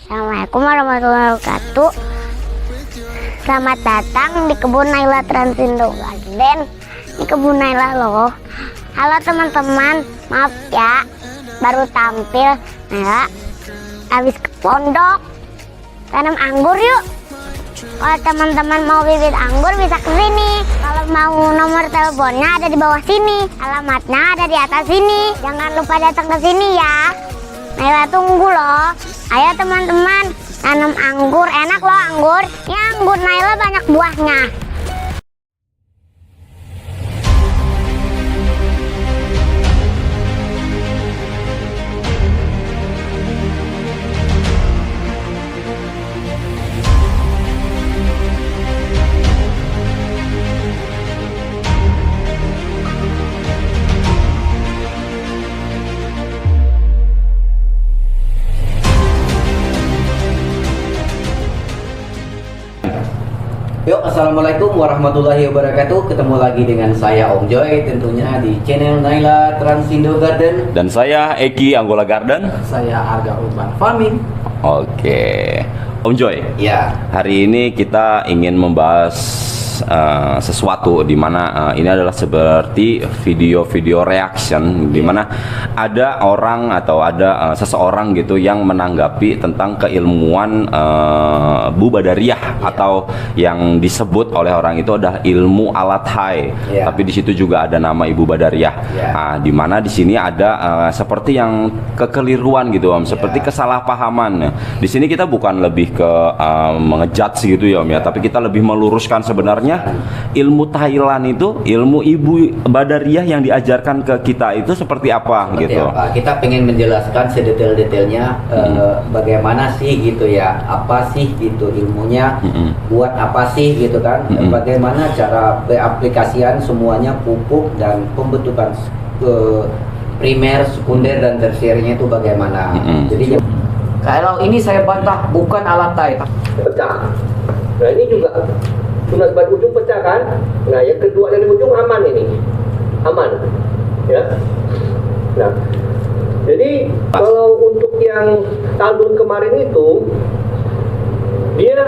Assalamualaikum warahmatullahi wabarakatuh. Selamat datang di kebun Naila Transindo Garden. Ini kebun Naila loh. Halo teman-teman, maaf ya baru tampil. Naila habis ke pondok tanam anggur yuk. Kalau teman-teman mau bibit anggur bisa ke sini. Kalau mau nomor teleponnya ada di bawah sini. Alamatnya ada di atas sini. Jangan lupa datang ke sini ya. Naila tunggu loh. Ayo teman-teman, tanam anggur, enak loh anggur. Ini anggur Naila banyak buahnya. Yuk, assalamualaikum warahmatullahi wabarakatuh. Ketemu lagi dengan saya Om Joy, tentunya di channel Naila Transindo Garden. Dan saya Eki Anggola Garden. Saya Arga Urban Farming. Oke, Om Joy. Ya, Hari ini kita ingin membahas sesuatu di mana ini adalah seperti video-video reaction di mana ada orang atau ada seseorang gitu yang menanggapi tentang keilmuan Bu Badariyah atau yang disebut oleh orang itu adalah ilmu alat hai. Tapi di situ juga ada nama Ibu Badariyah. Nah, di mana di sini ada seperti yang kekeliruan gitu Om, seperti kesalahpahaman. Di sini kita bukan lebih ke mengejat gitu ya Om ya, tapi kita lebih meluruskan sebenarnya ilmu Thailand itu, ilmu Ibu Badariyah yang diajarkan ke kita itu seperti apa gitu. Kita pengen menjelaskan sedetail-detailnya bagaimana sih gitu ya, apa sih gitu ilmunya, buat apa sih gitu kan, bagaimana cara aplikasian semuanya, pupuk dan pembentukan primer, sekunder dan tersiernya itu bagaimana. Jadi Kalau ini saya bantah bukan alat Thai. Pecah. Nah ini juga tunas ban ujung pecah kan. Nah yang kedua dari ujung aman ini, aman, ya. Nah, jadi kalau untuk yang tahun kemarin itu, dia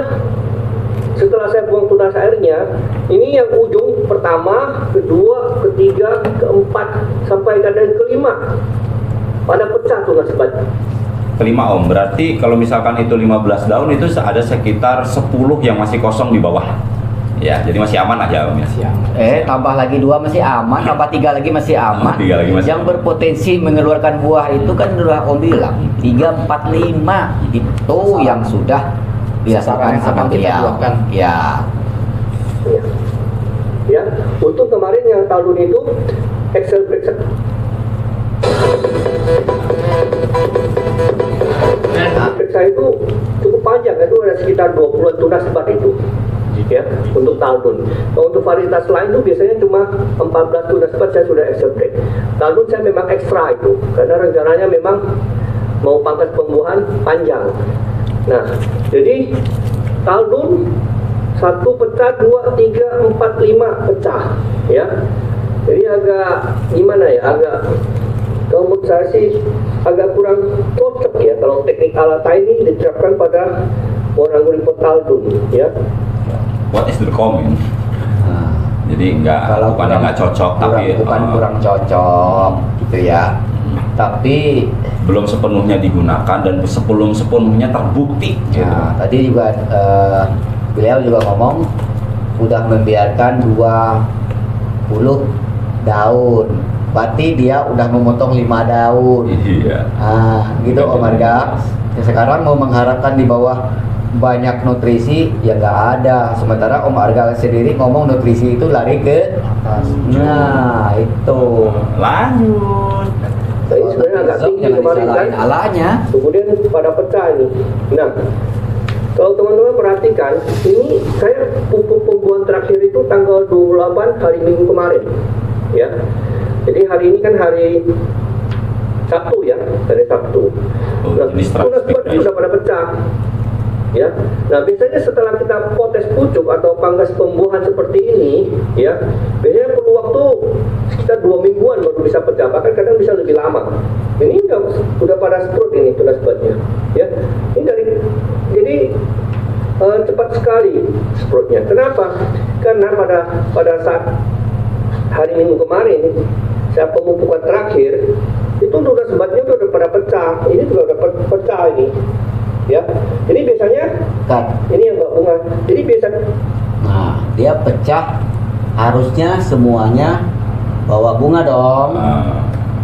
setelah saya buang tunas airnya, ini yang ujung pertama, kedua, ketiga, keempat sampai kadang kelima pada pecah tunas ban. Kelima Om, berarti kalau misalkan itu 15 daun itu ada sekitar 10 yang masih kosong di bawah. Ya, jadi masih aman aja Om ya. Tambah lagi 2 masih aman, tambah 3 lagi masih aman. 3 lagi masih yang aman. berpotensi mengeluarkan buah itu kan udah Om bilang 3, 4, 5 itu yang sudah dirasakan sama beliau. Ya. Ya, untuk kemarin yang tahun itu Excel break. Periksa itu cukup panjang, itu ada sekitar 20 tunas ban itu, ya, untuk Talun. Kalau untuk varietas lain itu biasanya cuma 14 tunas ban saya sudah Excel break. Talun saya memang ekstra itu, karena rencananya memang mau pangkas pembuahan panjang. Nah, jadi Talun 1 pecah, 2, 3, 4, 5 pecah, ya. Jadi agak gimana ya, kalau menurut saya sih agak kurang cocok ya kalau teknik alat ini diterapkan pada orang Uripot Talun, ya. What is the comment? Jadi bukan nggak cocok, tapi bukan kurang cocok gitu ya. Tapi belum sepenuhnya digunakan dan sebelum sepenuhnya terbukti. Nah, tadi juga beliau juga ngomong udah membiarkan 20 daun. Berarti dia udah memotong 5 daun. Iya. Gitu Om Arga. Ya, sekarang mau mengharapkan di bawah banyak nutrisi ya nggak ada. Sementara Om Arga sendiri ngomong nutrisi itu lari ke atas. Nah itu. Lanjut. Nah, ini sebenarnya agak tinggi Jangan kemarin kan. disalahin alanya. Kemudian pada pecah ini. Nah, kalau teman-teman perhatikan, ini saya pupuk pembuahan terakhir itu tanggal 28 hari Minggu kemarin, ya. Jadi hari ini kan hari Sabtu ya, hari Sabtu. Nah, tunas ban sudah pada pecah. Ya, nah biasanya setelah kita potes pucuk atau pangkas pembuahan seperti ini, ya, biasanya perlu waktu sekitar 2 mingguan baru bisa pecah, bahkan kadang bisa lebih lama. Ini udah pada sprut ini tunas bannya, ya. Ini dari sekali sprotnya. Kenapa? Karena pada saat hari Minggu kemarin saya pemupukan terakhir itu tunas sebatnya udah pada pecah. Ini juga udah pecah ini. Ya, ini biasanya ini yang nggak bunga. Jadi biasa. Nah, dia pecah, harusnya semuanya bawa bunga dong.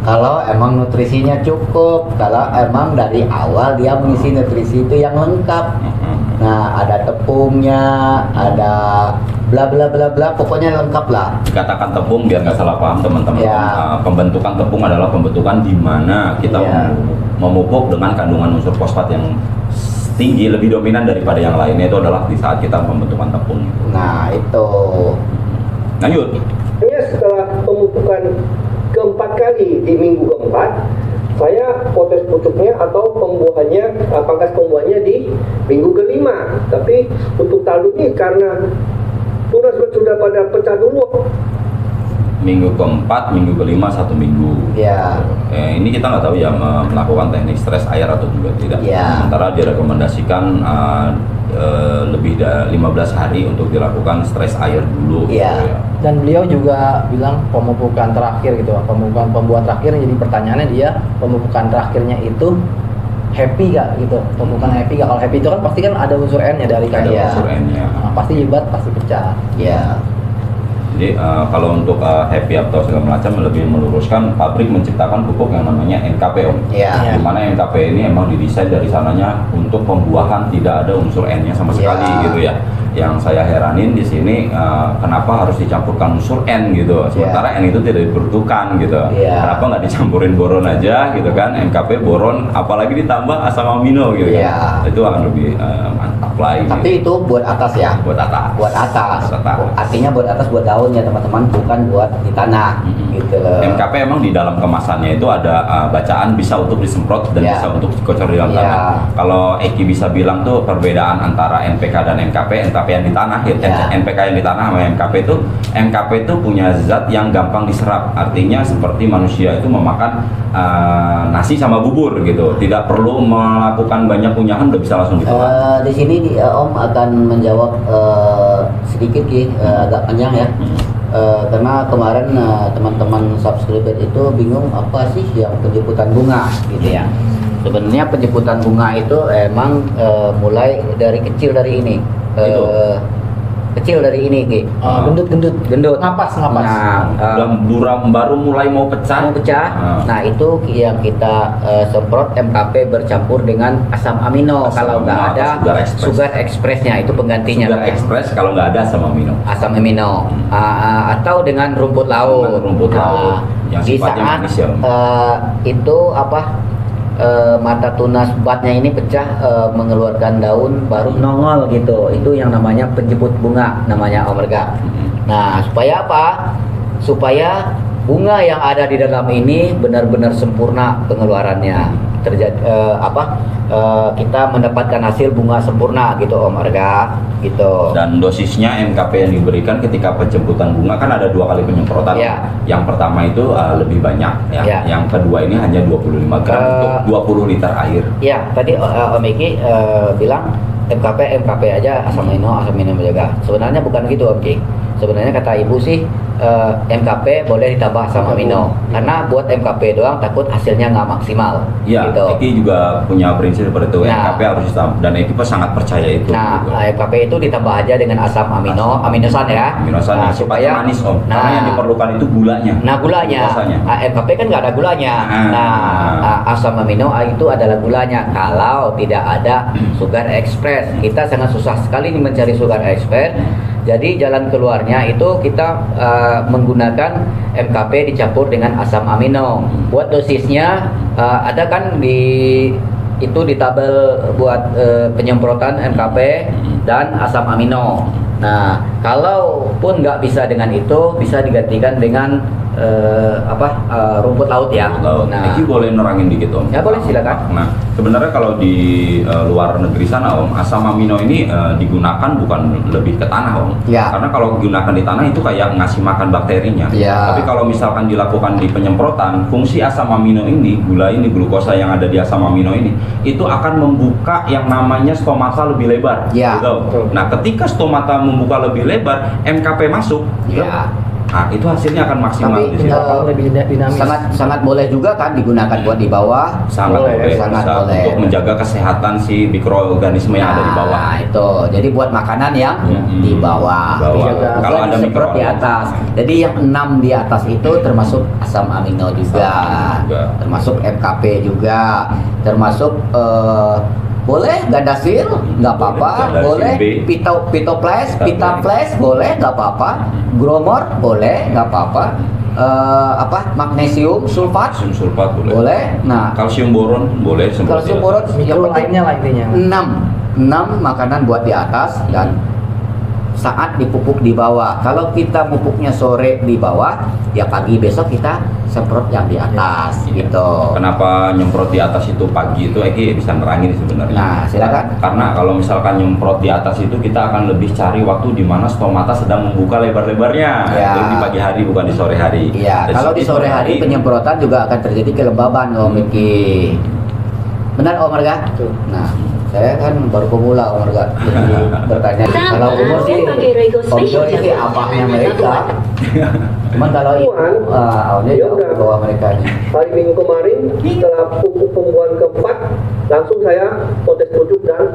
Kalau emang nutrisinya cukup, kalau emang dari awal dia mengisi nutrisi itu yang lengkap. Nah, ada tepungnya, ada bla bla bla bla, pokoknya lengkap lah. Dikatakan tepung biar nggak salah paham teman-teman. Ya. Pembentukan tepung adalah pembentukan di mana kita Ya. memupuk dengan kandungan unsur fosfat yang tinggi, lebih dominan daripada yang lainnya, itu adalah di saat kita pembentukan tepung. Nah, itu. Lanjut. Hanya setelah pemupukan keempat kali di minggu keempat, saya potes pucuknya atau pembuahannya, pangkas pembuahannya di minggu kelima. Tapi untuk talun ini karena tunas sudah pada pecah dulu. Minggu keempat, minggu kelima, 1 minggu. Ya. Ini kita nggak tahu ya melakukan teknik stres air atau juga tidak. Ya. Sementara direkomendasikan lebih dari 15 hari untuk dilakukan stres air dulu. Iya. Gitu ya. Dan beliau juga bilang pemupukan terakhir gitu, pemupukan pembuat terakhir. Jadi pertanyaannya dia, pemupukan terakhirnya itu happy gak gitu? Pemupukan happy gak? Kalau happy itu kan pasti kan ada unsur N-nya dari Ada kayak unsur N-nya. pasti hebat, pasti pecah. Ya. Jadi kalau untuk happy atau segala macam, lebih meluruskan pabrik menciptakan pupuk yang namanya NKP, Om. Ya. Di mana NKP ini emang didesain dari sananya untuk pembuahan tidak ada unsur N-nya sama sekali gitu ya. Yang saya heranin di sini kenapa harus dicampurkan unsur N gitu, sementara N itu tidak diperuntukkan gitu. Kenapa nggak dicampurin boron aja gitu kan? NKP boron, apalagi ditambah asam amino gitu kan? Itu akan lebih mantap lagi. Tapi itu buat atas ya. Buat atas. Buat atas. Buat atas. Artinya buat atas, buat daun ya teman-teman, bukan buat di tanah. Gitu loh. NKP emang di dalam kemasannya itu ada bacaan bisa untuk disemprot dan bisa untuk dikocor di dalam tanah. Kalau Eki bisa bilang tuh perbedaan antara NPK dan NKP yang di tanah, NPK yang di tanah sama MKP itu punya zat yang gampang diserap. Artinya seperti manusia itu memakan nasi sama bubur gitu, tidak perlu melakukan banyak kunyahan, udah bisa langsung ditelan. Di sini Om akan menjawab sedikit agak panjang ya. Karena kemarin teman-teman subscriber itu bingung apa sih yang penjemputan bunga gitu ya. Sebenarnya penjemputan bunga itu emang mulai dari kecil dari ini. Kecil dari ini, Ki. Gendut. Ngapas. Nah, baru mulai mau pecah. Nah, itu yang kita semprot MKP bercampur dengan asam amino. Kalau nggak ada sugar expressnya, itu penggantinya. Sugar express kalau nggak ada asam amino. Asam amino. Atau dengan rumput laut. Yang Di sifatnya saat manis ya. itu mata tunas batnya ini pecah, mengeluarkan daun baru nongol gitu. Itu yang namanya penjemput bunga, namanya Omerga. Nah, supaya apa? Supaya bunga yang ada di dalam ini benar-benar sempurna pengeluarannya. Kita mendapatkan hasil bunga sempurna gitu, Omerga gitu. Dan dosisnya NKP yang diberikan ketika penjemputan bunga kan ada 2 kali penyemprotan. Yang pertama itu lebih banyak ya. Yang kedua ini hanya 25 gram untuk 20 liter air. Ya, tadi Om Eki bilang MKP aja asam amino menjaga. Sebenarnya bukan gitu, Om Eki. Sebenarnya kata Ibu sih MKP boleh ditambah asam amino, karena buat MKP doang takut hasilnya nggak maksimal. Ya, gitu. Eki juga punya prinsip seperti itu. MKP harus ditambah, dan Eki sangat percaya itu. Nah, MKP itu ditambah aja dengan asam aminosan ya. Aminosan yang supaya manis, Om. Karena yang diperlukan itu gulanya. Nah, gulanya. MKP kan nggak ada gulanya. Asam amino itu adalah gulanya. Kalau tidak ada sugar express, kita sangat susah sekali mencari sugar express. Jadi jalan keluarnya itu kita menggunakan MKP dicampur dengan asam amino. Buat dosisnya ada kan di tabel buat penyemprotan MKP dan asam amino. Nah, kalaupun nggak bisa dengan itu, bisa digantikan dengan rumput laut ya. Laut. Nah, Eki boleh nerangin dikit Om? Ya, boleh, silakan. Nah, sebenarnya kalau di luar negeri sana Om, asam amino ini digunakan bukan lebih ke tanah Om. Ya. Karena kalau digunakan di tanah itu kayak ngasih makan bakterinya. Ya. Tapi kalau misalkan dilakukan di penyemprotan, fungsi asam amino ini, gula ini, glukosa yang ada di asam amino ini, itu akan membuka yang namanya stomata lebih lebar. Ya. Gitu. Nah, ketika stomata membuka lebih lebar, MKP masuk. Gitu. Ya. Nah, itu hasilnya akan maksimal Tapi di situ. Kalau lebih dinamis. sangat boleh juga kan digunakan buat di bawah. Sangat boleh, sangat bisa boleh. untuk menjaga kesehatan si mikroorganisme yang ada di bawah. Nah, itu. Jadi buat makanan yang di bawah. Di bawah. Dijaga. Kalau ada Disemprot di atas. Jadi yang 6 di atas itu termasuk asam amino juga. Juga. Termasuk MKP juga. Termasuk boleh gandasil nggak apa-apa, Gandasil boleh B. pitoples, pitaples boleh nggak apa-apa, gromor boleh nggak apa-apa, magnesium sulfat Kalsium sulfat boleh. boleh. Nah, Kalsium boron boleh. kalsium boron Mikro lainnya lah intinya. 6 makanan buat di atas dan saat dipupuk di bawah. Kalau kita pupuknya sore di bawah, ya pagi besok kita semprot yang di atas Iya. gitu. Kenapa nyemprot di atas itu pagi itu Eki bisa nerangin sebenarnya. Nah, silakan. Karena kalau misalkan nyemprot di atas itu kita akan lebih cari waktu di mana stomata sedang membuka lebar-lebarnya. Ya. Jadi di pagi hari bukan di sore hari. Iya, Dan kalau di sore hari penyemprotan juga akan terjadi kelembaban Om Miki. Benar Om Marga? Betul. Nah, saya kan baru pemula Om Marga. Jadi bertanya kalau umur sih Om Joy sih abahnya mereka. Cuman kalau itu awalnya jauh di bawah mereka nih. Hari Minggu kemarin setelah pupuk pembuahan keempat, langsung saya potes pucuk dan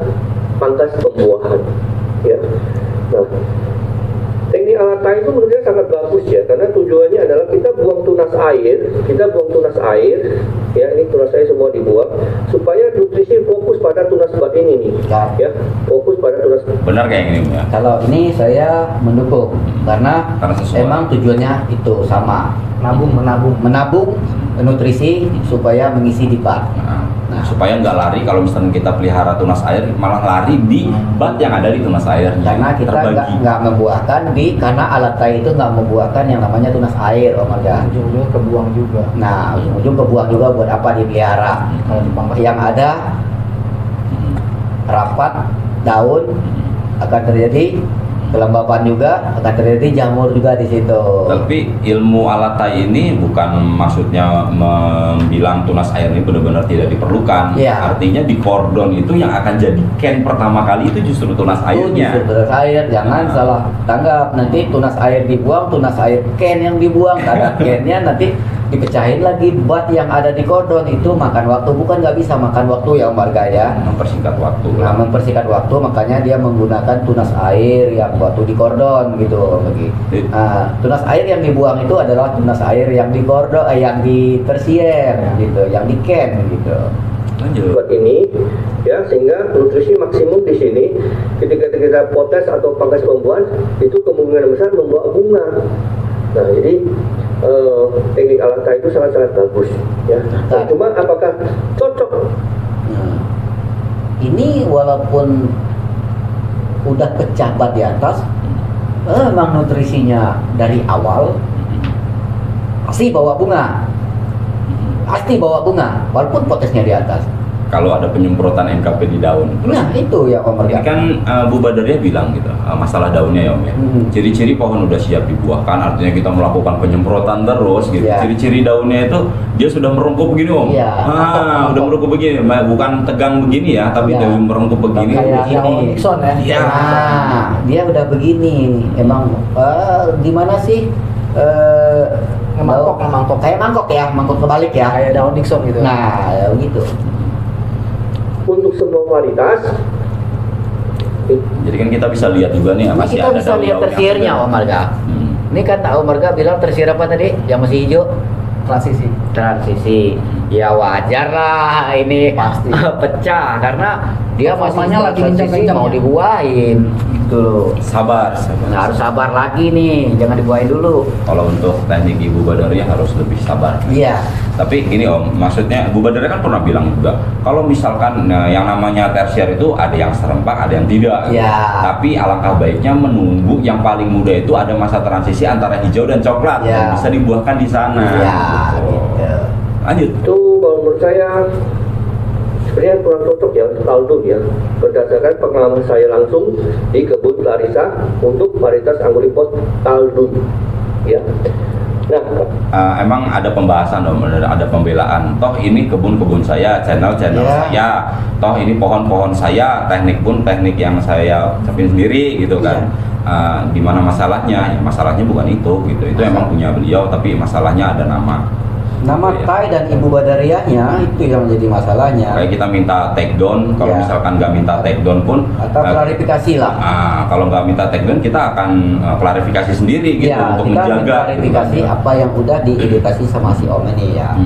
pangkas pembuahan. Ya. Nah, teknik alata itu menurut saya sangat bagus ya, karena tujuannya adalah kita buang tunas air, ya ini tunas air semua dibuang, supaya nutrisi fokus pada tunas bat ini nih, ya, fokus pada tunas. Benar kayak gini ya. Kalau ini saya mendukung karena sesuai. emang tujuannya itu sama, menabung nutrisi supaya mengisi di bat. Nah, supaya nggak lari kalau misalnya kita pelihara tunas air, malah lari di bat yang ada di tunas airnya. Karena kita nggak membuahkan karena alat tai itu nggak membuahkan yang namanya tunas air, Om Marga. Ujung-ujung kebuang juga. Nah, ujung-ujung kebuang juga buat apa dipelihara? Kalau dipangkas Yang ada rapat daun akan terjadi kelembapan juga, akan terjadi jamur juga di situ. Tapi ilmu alat tai ini bukan maksudnya membilang tunas air ini benar-benar tidak diperlukan. Iya. Artinya di kordon itu yang akan jadi ken pertama kali itu justru tunas airnya. Justru tunas air, jangan salah tanggap. Nanti tunas air dibuang, tunas air ken yang dibuang, ada kennya nanti dipecahin lagi bat yang ada di kordon itu makan waktu, bukan nggak bisa makan waktu ya Om Marga ya. Mempersingkat waktu. Nah, mempersingkat waktu makanya dia menggunakan tunas air yang waktu di kordon gitu lagi. Nah, tunas air yang dibuang itu adalah tunas air yang di kordon, yang di tersier gitu, yang di ken gitu. Lanjut. Buat ini, ya, sehingga nutrisi maksimum di sini ketika kita potes atau pangkas pembuahan itu kemungkinan besar membawa bunga. Nah, jadi teknik alata itu sangat-sangat bagus, ya. Nah, cuma apakah cocok? Nah, ini walaupun udah pecah bat di atas, memang nutrisinya dari awal pasti bawa bunga, walaupun potesnya di atas. Kalau ada penyemprotan NKP di daun. Nah, itu ya Om Ini Marga. kan Bu Badaria bilang gitu, masalah daunnya ya Om ya. Ciri-ciri pohon udah siap dibuahkan, artinya kita melakukan penyemprotan terus gitu. Iya. Ciri-ciri daunnya itu dia sudah merungkup begini Om. Iya. Udah merungkup begini, bukan tegang begini ya, tapi Iya. daun merungkup begini. Kayak Begini. daun Nixon ya. Iya. Nah, dia udah begini. Emang gimana sih? Ngemangkok. Kayak mangkok ya, mangkok kebalik ya. Kayak daun Nixon gitu. Nah, ya begitu. Untuk semua varietas, Jadi kan kita bisa lihat juga nih masih Kita ada bisa lihat daun-daun yang tersiernya sudah- Om Marga. Hmm. Ini kan Om Marga bilang tersier apa tadi? Yang masih hijau? Transisi. Transisi. Ya wajar lah ini Pasti. pecah karena dia masih Performanya lagi satu sisi kencang-kencang mau ya. dibuahin gitu loh. Sabar, sabar. Nah, harus sabar lagi nih, jangan dibuahin dulu. Kalau untuk teknik Ibu Badariah harus lebih sabar. Iya. Tapi gini Om, maksudnya Ibu Badariah kan pernah bilang juga, kalau misalkan yang namanya tersier itu ada yang serempak, ada yang tidak. Ya. Tapi alangkah baiknya menunggu yang paling muda itu ada masa transisi antara hijau dan coklat, Ya. dan bisa dibuahkan di sana. Ya, gitu. Lanjut. Itu kalau menurut saya sebenarnya kurang cocok ya untuk kaldun ya, berdasarkan pengalaman saya langsung di kebun Clarissa untuk varietas anggur import kaldun ya. Nah, Emang ada pembahasan Om, ada pembelaan. Toh ini kebun-kebun saya, channel-channel Ya. saya. Toh ini pohon-pohon saya, teknik pun teknik yang saya capin sendiri gitu kan. Di mana masalahnya? Ya, masalahnya bukan itu gitu. Itu emang punya beliau, tapi masalahnya ada nama. Nama Iya. Tai dan Ibu Badariahnya itu yang jadi masalahnya. Kayak kita minta take down, kalau Ya. misalkan nggak minta take down pun Atau klarifikasi lah. kalau nggak minta take down kita akan klarifikasi sendiri gitu Ya, untuk kita menjaga klarifikasi gitu kan. apa yang udah diedukasi sama si Om ini ya.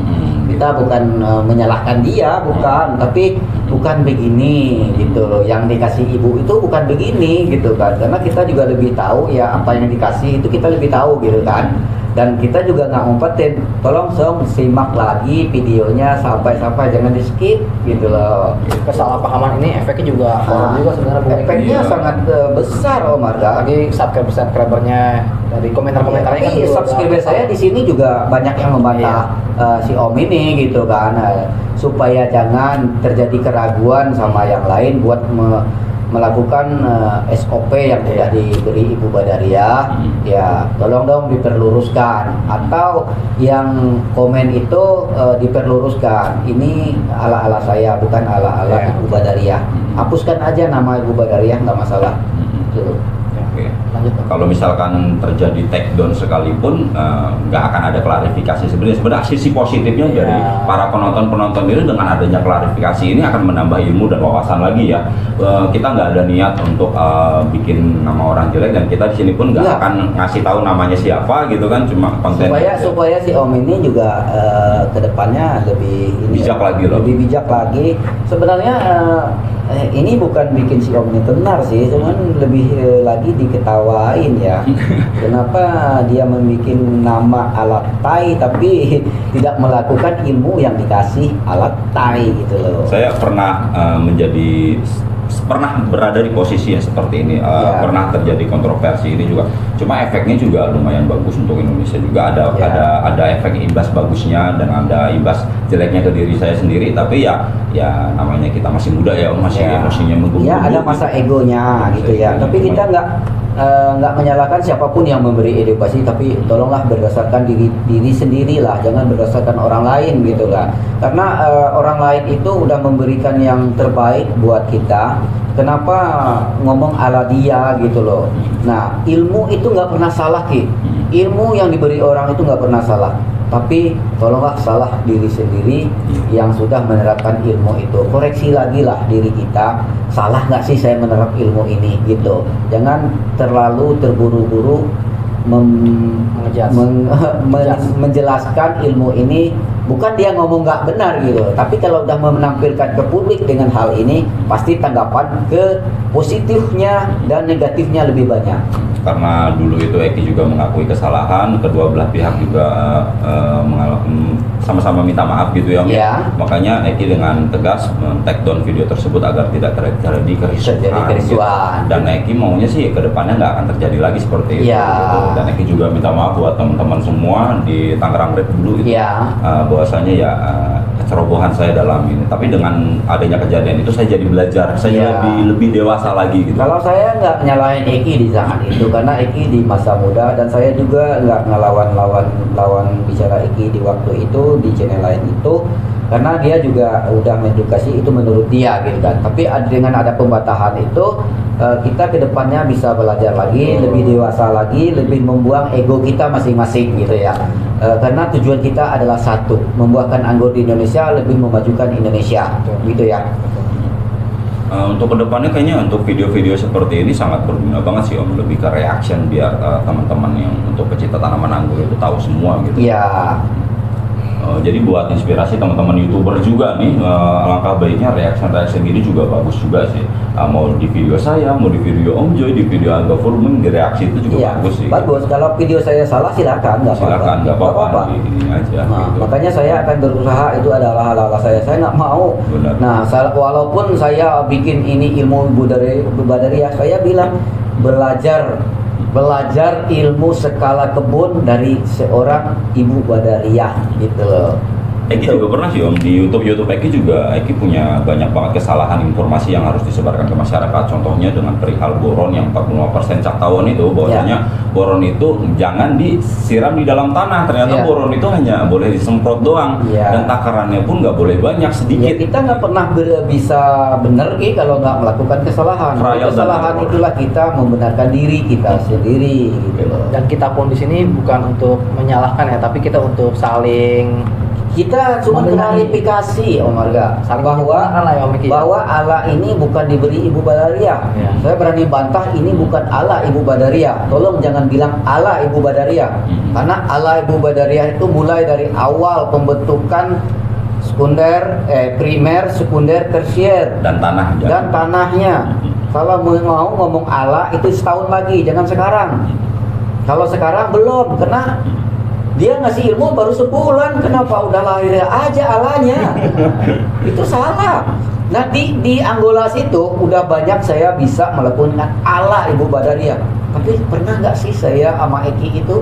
Kita bukan menyalahkan dia, bukan, tapi bukan begini gitu loh. Yang dikasih ibu itu bukan begini gitu kan. Karena kita juga lebih tahu ya apa yang dikasih itu kita lebih tahu gitu kan. Dan kita juga nggak ngumpetin. Tolong Song simak lagi videonya sampai-sampai jangan di skip gitu loh. Kesalahpahaman ini efeknya juga horor juga sebenarnya Bu. Efeknya Iya. sangat besar Om Arga. Lagi subscribernya dari komentar-komentarnya kan Tapi juga subscriber udah- saya di sini juga banyak yang membantah si Om ini gitu kan, supaya jangan terjadi keraguan sama yang lain buat melakukan SOP yang sudah diberi Ibu Badariah. Ya tolong dong diperluruskan, atau yang komen itu diperluruskan. Ini ala-ala saya, bukan ala-ala Ya. Ibu Badariah. Hapuskan aja nama Ibu Badariah, nggak masalah. Gitu. Oke. Lanjut, Pak. Kalau misalkan terjadi take down sekalipun nggak akan ada klarifikasi. Sebenarnya sisi positifnya Ya. dari para penonton ini dengan adanya klarifikasi ini akan menambah ilmu dan wawasan lagi ya. Kita nggak ada niat untuk bikin nama orang jelek, dan kita di sini pun nggak Iya. akan ngasih tahu namanya siapa gitu kan, cuma konten supaya si Om ini juga kedepannya lebih Bijak lagi loh. lebih bijak lagi. Sebenarnya ini bukan bikin si Om ini tenar sih, cuman lebih lagi diketawain ya. Kenapa dia membuat nama alat tai tapi tidak melakukan ilmu yang dikasih alat tai gitu loh. Saya pernah pernah berada di posisi yang seperti ini, Ya. pernah terjadi kontroversi ini juga. Cuma efeknya juga lumayan bagus untuk Indonesia juga, Ya. ada efek imbas bagusnya dan ada imbas jeleknya ke diri saya sendiri. Tapi ya namanya kita masih muda ya, masih Ya. emosinya menggebu-gebu. Ya ada masa egonya gitu ya. Tapi kita nggak menyalahkan siapapun yang memberi edukasi, tapi tolonglah berdasarkan diri sendirilah, jangan berdasarkan orang lain gitu kan. Karena orang lain itu udah memberikan yang terbaik buat kita. Kenapa ngomong ala dia gitu loh. Nah ilmu itu nggak pernah salah Ki. Ilmu yang diberi orang itu nggak pernah salah. Tapi tolonglah salah diri sendiri yang sudah menerapkan ilmu itu. Koreksi lagi lah diri kita. Salah nggak sih saya menerap ilmu ini gitu. Jangan terlalu terburu-buru menjelaskan ilmu ini. Bukan dia ngomong nggak benar gitu, tapi kalau udah menampilkan ke publik dengan hal ini, pasti tanggapan ke positifnya dan negatifnya lebih banyak. Karena dulu itu Eki juga mengakui kesalahan, kedua belah pihak juga sama-sama minta maaf gitu ya Om. Ya. Makanya Eki dengan tegas men-take down video tersebut agar tidak terjadi kerisuhan. kerisuhan. Gitu. Dan Eki maunya sih kedepannya nggak akan terjadi lagi seperti itu. Ya. Gitu. Dan Eki juga minta maaf buat teman-teman semua di Tangerang Rep dulu itu. Ya. Bahwasanya ya kecerobohan saya dalam ini. Tapi dengan adanya kejadian itu saya jadi belajar, saya Ya. lebih dewasa lagi gitu. Kalau saya nggak nyalahin Eki di saat itu, karena Eki di masa muda, dan saya juga nggak ngelawan bicara Eki di waktu itu di channel lain itu, karena dia juga udah mengedukasi itu menurut dia gitu kan. Tapi dengan ada pembatasan itu, kita kedepannya bisa belajar lagi, lebih dewasa lagi, lebih membuang ego kita masing-masing gitu ya. Karena tujuan kita adalah satu, membuahkan anggur di Indonesia, lebih memajukan Indonesia gitu ya. Untuk kedepannya kayaknya untuk video-video seperti ini sangat berguna banget sih Om, lebih ke reaction biar teman-teman yang untuk pecinta tanaman anggur itu tahu semua gitu. Iya. Jadi buat inspirasi teman-teman YouTuber juga nih, alangkah baiknya reaction gini juga bagus juga sih. Mau di video saya, mau di video Om Joy, di video Angga Furman, di reaksi itu juga Iya, bagus sih. bagus. Kalau video saya salah silakan, nggak apa-apa. Silakan, nggak apa-apa. Ini aja. Nah, gitu. makanya saya akan berusaha, itu adalah hal-hal saya nggak mau. Benar. Nah, walaupun saya bikin ini ilmu budaya, saya bilang belajar ilmu skala kebun dari seorang ibu badariah gitu loh. Eki juga pernah sih Om, di YouTube Eki juga, Eki punya banyak banget kesalahan informasi yang harus disebarkan ke masyarakat. Contohnya dengan perihal boron yang 45% cak tawon itu, bahwasanya boron itu jangan disiram di dalam tanah. Ternyata boron itu hanya boleh disemprot doang, dan takarannya pun nggak boleh banyak, sedikit. Kita nggak pernah bisa benar kalau nggak melakukan kesalahan. Kesalahan itulah kita membenarkan diri kita sendiri gitu loh. Dan kita pun di sini bukan untuk menyalahkan ya, tapi kita untuk saling Kita cuma klarifikasi Om Arga bahwa Allah ini bukan diberi Ibu Badariah. Saya berani bantah ini bukan Allah Ibu Badariah. Tolong jangan bilang Allah Ibu Badariah, karena Allah Ibu Badariah itu mulai dari awal pembentukan primer, sekunder, tersier dan tanahnya. Kalau mau ngomong Allah itu setahun lagi, jangan sekarang. Kalau sekarang belum, karena dia ngasih ilmu baru sebulan, kenapa udah lahir aja Allahnya? Itu salah. Nah di Angola situ udah banyak saya bisa melakukan Allah Ibu Badariah. Tapi pernah nggak sih saya sama Eki itu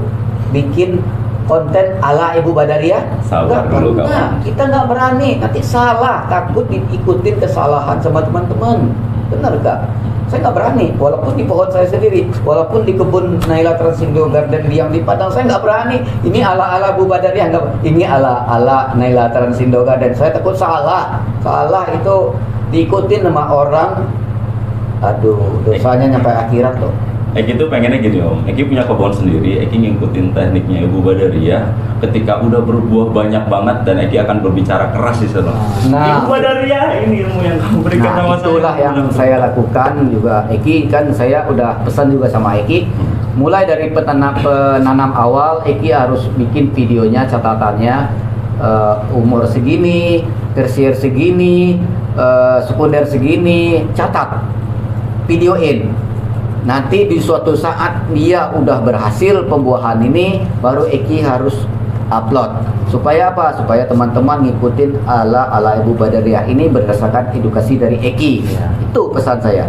bikin konten ala Ibu Badariah? Sabar dulu kawan. Kita nggak berani, nanti salah, takut diikutin kesalahan sama teman-teman. Benar gak? Saya nggak berani, walaupun di pohon saya sendiri, walaupun di kebun Naila Transindo Garden yang di Padang, saya nggak berani. Ini ala Bu Badariah, ini ala Naila Transindo Garden. Saya takut salah itu diikutin sama orang. Aduh, dosanya nyampe akhirat loh. Eki tuh pengennya gini Om, Eki punya kebun sendiri, Eki ngikutin tekniknya Ibu Badariah. Ketika udah berbuah banyak banget dan Eki akan berbicara keras di sana. Ibu Badariah, ini ilmu yang kamu berikan sama saya. Itulah yang saya lakukan juga. Eki kan saya udah pesan juga sama Eki. Mulai dari penanam awal, Eki harus bikin videonya, catatannya umur segini, tersier segini, sekunder segini, catat, videoin. Nanti di suatu saat dia udah berhasil pembuahan ini, baru Eki harus upload. Supaya apa? Supaya teman-teman ngikutin ala Ibu Badariah ini berdasarkan edukasi dari Eki. Itu pesan saya.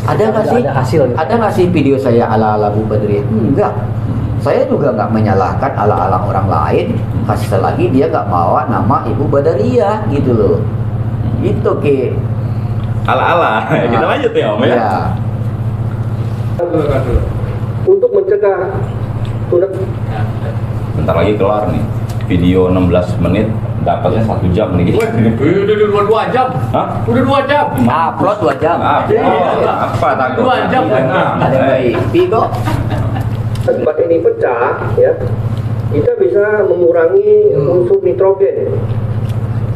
Ada nggak sih? Ada nggak sih video saya ala Ibu Badariah? Enggak. Saya juga nggak menyalahkan ala orang lain. Kasih lagi dia nggak bawa nama Ibu Badariah gitu loh. Itu Ki. Ala kita lanjut ya Om ya. Untuk mencegah bentar lagi kelar nih video 16 menit, dapatnya 1 jam nih. Udah 2 jam. Hah? Udah 2 jam. Upload 2 jam. Apa takut? 2 jam. Ada baik. Kok tempat ini pecah, ya, kita bisa mengurangi unsur nitrogen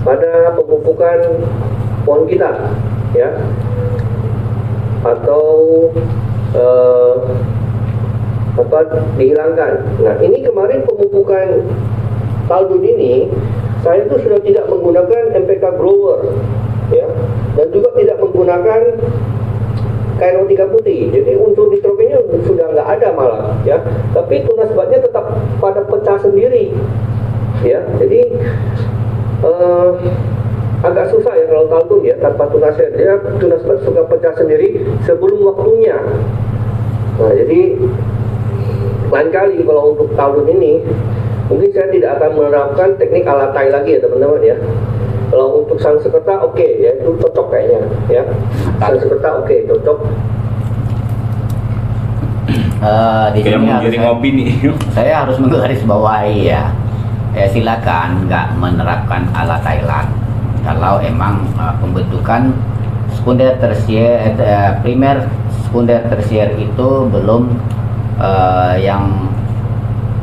pada pemupukan pohon kita, ya, atau dihilangkan. Nah, ini kemarin pemupukan Taldun ini saya tuh sudah tidak menggunakan MPK grower, ya, dan juga tidak menggunakan KNO3 putih. Jadi unsur nitrogennya sudah nggak ada malah, ya. Tapi tunas batnya tetap pada pecah sendiri, ya. Jadi agak susah ya kalau Taldun ya tanpa tunasnya, dia tunas bat suka pecah sendiri sebelum waktunya. Nah, jadi lain kali kalau untuk Taldun ini mungkin saya tidak akan menerapkan teknik ala Thai lagi ya teman-teman ya. Kalau untuk Sanskerta oke, ya itu cocok kayaknya ya. Sanskerta oke, cocok. Di Kayak sini mau giring ngopi nih. saya harus menggarisbawahi ya. Silakan nggak menerapkan ala Thailand. Kalau emang pembentukan sekunder tersier, primer, sekunder tersier itu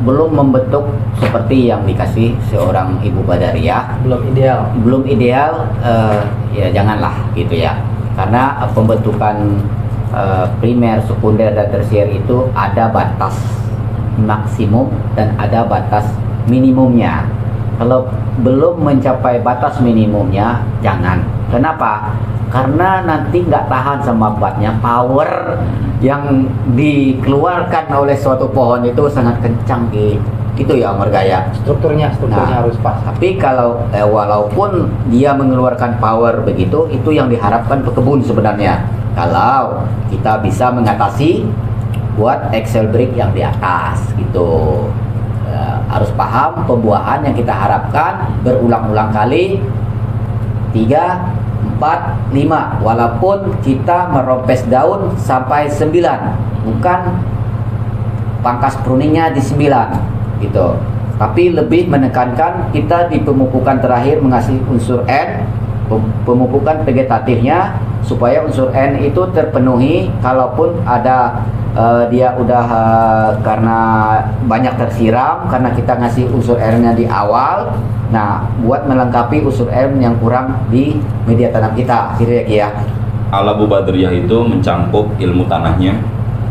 belum membentuk seperti yang dikasih seorang Ibu Badariah, belum ideal, ya janganlah gitu ya, karena pembentukan primer, sekunder dan tersier itu ada batas maksimum dan ada batas minimumnya. Kalau belum mencapai batas minimumnya, jangan. Kenapa? Karena nanti nggak tahan sama obatnya. Power yang dikeluarkan oleh suatu pohon itu sangat kencang gitu ya Om Arga ya. Strukturnya harus pas. Tapi kalau walaupun dia mengeluarkan power begitu, itu yang diharapkan pekebun sebenarnya. Kalau kita bisa mengatasi buat Excel break yang di atas gitu. Harus paham pembuahan yang kita harapkan berulang-ulang kali 3, 4, 5 walaupun kita merompes daun sampai 9, bukan pangkas pruningnya di 9 gitu. Tapi lebih menekankan kita di pemupukan terakhir mengasih unsur N, pemupukan vegetatifnya supaya unsur N itu terpenuhi. Kalaupun ada dia udah karena banyak tersiram karena kita ngasih unsur R-nya di awal. Nah, buat melengkapi unsur M yang kurang di media tanam kita, gitu ya. Ala Bu Badriyah itu mencangkup ilmu tanahnya,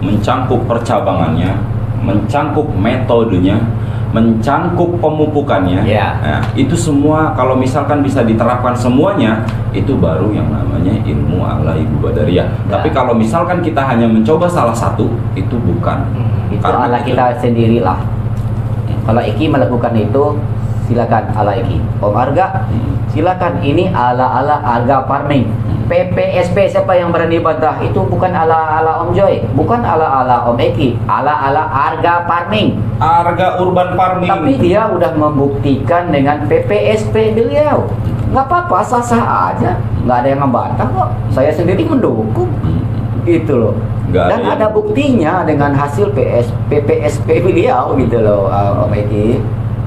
mencangkup percabangannya, mencangkup metodenya, mencangkup pemupukannya. Ya. Nah, itu semua kalau misalkan bisa diterapkan semuanya, itu baru yang namanya ilmu ala Ibu Badriyah. Ya. Tapi kalau misalkan kita hanya mencoba salah satu, itu bukan. Itu ala kita sendirilah. Kalau Iki melakukan itu, silakan ala Iki. Om Arga, silakan. Ini ala Arga farming. PPSP siapa yang berani bantah? Itu bukan ala Om Joy, bukan ala Om Eki, ala Arga farming. Arga urban farming. Tapi dia udah membuktikan dengan PPSP beliau. Nggak apa-apa, sah-sah aja. Nggak ada yang membantah kok. Saya sendiri mendukung. Gitu loh. Nggak Dan ada buktinya dengan hasil PPSP beliau gitu loh, Om Eki.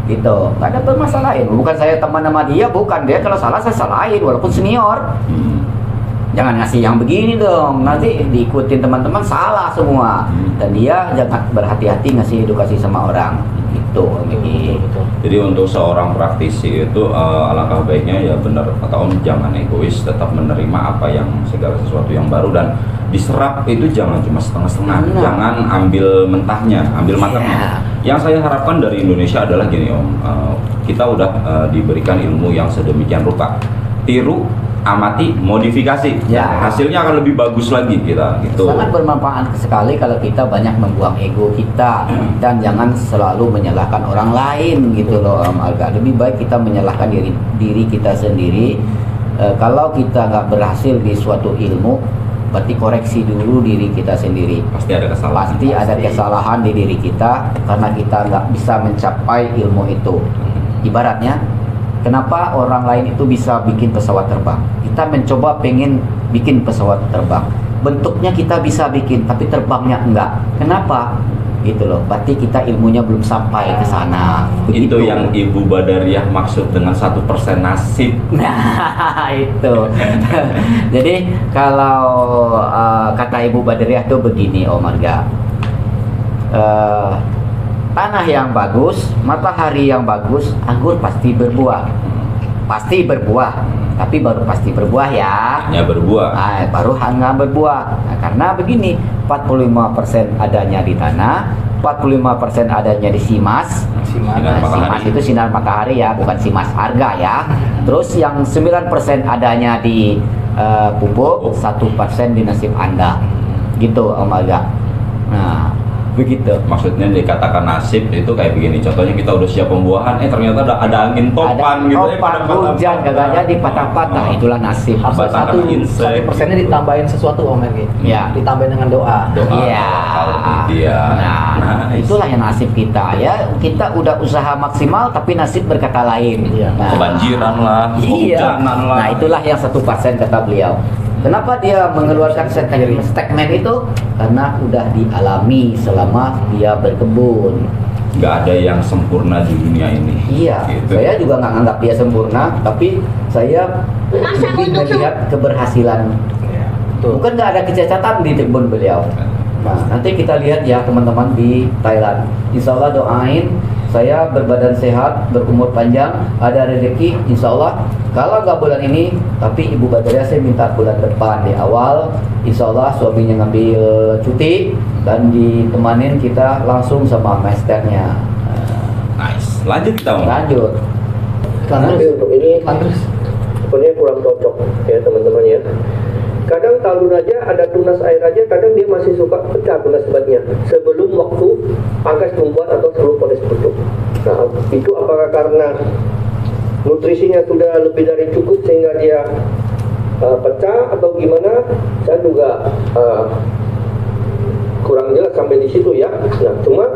Gitu, nggak ada permasalahan. Bukan saya teman sama dia, bukan. Dia kalau salah saya salahin walaupun senior. Jangan ngasih yang begini dong, nanti diikutin teman-teman salah semua. Dan dia jangan berhati-hati ngasih edukasi sama orang. Gitu. Betul. Jadi untuk seorang praktisi itu alangkah baiknya ya benar kata Om, jangan egois, tetap menerima apa yang segala sesuatu yang baru dan diserap itu jangan cuma setengah-setengah, jangan ambil mentahnya, ambil matangnya. Yang saya harapkan dari Indonesia adalah gini Om, kita udah diberikan ilmu yang sedemikian rupa, tiru, amati, modifikasi, hasilnya akan lebih bagus lagi kita gitu. Sangat bermanfaat sekali kalau kita banyak membuang ego kita dan jangan selalu menyalahkan orang lain gitu loh Om Arga. Lebih baik kita menyalahkan diri kita sendiri. Kalau kita nggak berhasil di suatu ilmu, berarti koreksi dulu diri kita sendiri. Pasti ada kesalahan. Pasti ada kesalahan di diri kita karena kita nggak bisa mencapai ilmu itu. Ibaratnya, kenapa orang lain itu bisa bikin pesawat terbang? Kita mencoba pengen bikin pesawat terbang. Bentuknya kita bisa bikin, tapi terbangnya enggak. Kenapa? Gitu loh. Berarti kita ilmunya belum sampai ke sana. Itu yang Ibu Badriyah maksud dengan 1% nasib. Nah, itu. Jadi kalau kata Ibu Badriyah tuh begini Om Arga. Tanah yang bagus, matahari yang bagus, anggur pasti berbuah. Pasti berbuah, tapi baru pasti berbuah ya. Ya berbuah. Nah, baru hanya berbuah. Nah, karena begini, 45% adanya di tanah, 45% adanya di simas. Sinar Nah, matahari. simas itu sinar matahari ya, bukan simas harga ya. Terus yang 9% adanya di pupuk, 1% di nasib Anda. Gitu Om Arga. Nah, begitu. Maksudnya dikatakan nasib itu kayak begini. Contohnya kita udah siap pembuahan, ternyata ada angin topan gitu ya, topan, hujan kagak jadi patah-patah, itulah nasib. Harus Batang satu insek. persennya ditambahin sesuatu Om Eki. Ya. Ditambahin dengan doa. Iya. Iya. Nah, Nice. itulah yang nasib kita ya. Kita udah usaha maksimal tapi nasib berkata lain. Iya. Nah, Kebanjiran lah, iya. kehujanan lah. Nah, itulah yang 1% kata beliau. Kenapa dia mengeluarkan statement itu? Karena udah dialami selama dia berkebun. Nggak ada yang sempurna di dunia ini. Iya, Gitu. saya juga nggak nganggap dia sempurna, tapi saya lebih melihat keberhasilan. Betul. Bukan nggak ada kecacatan di kebun beliau. Nah, nanti kita lihat ya teman-teman di Thailand. Insya Allah doain saya berbadan sehat, berumur panjang, ada rezeki. Insya Allah. Kalau nggak bulan ini, tapi Ibu Badriyah saya minta bulan depan di awal. Insya Allah suaminya ngambil cuti dan ditemanin kita langsung sama masternya. Nice. Lanjut kita Om. Lanjut. Tapi untuk ini sebenarnya kurang cocok ya teman-teman ya. Kadang talun aja ada tunas air aja, kadang dia masih suka pecah tunas sebatnya sebelum waktu pangkas membuat atau sebelum proses bentuk. Nah, itu apakah karena nutrisinya sudah lebih dari cukup sehingga dia pecah atau gimana? Saya juga kurang jelas sampai di situ ya. Nah, cuma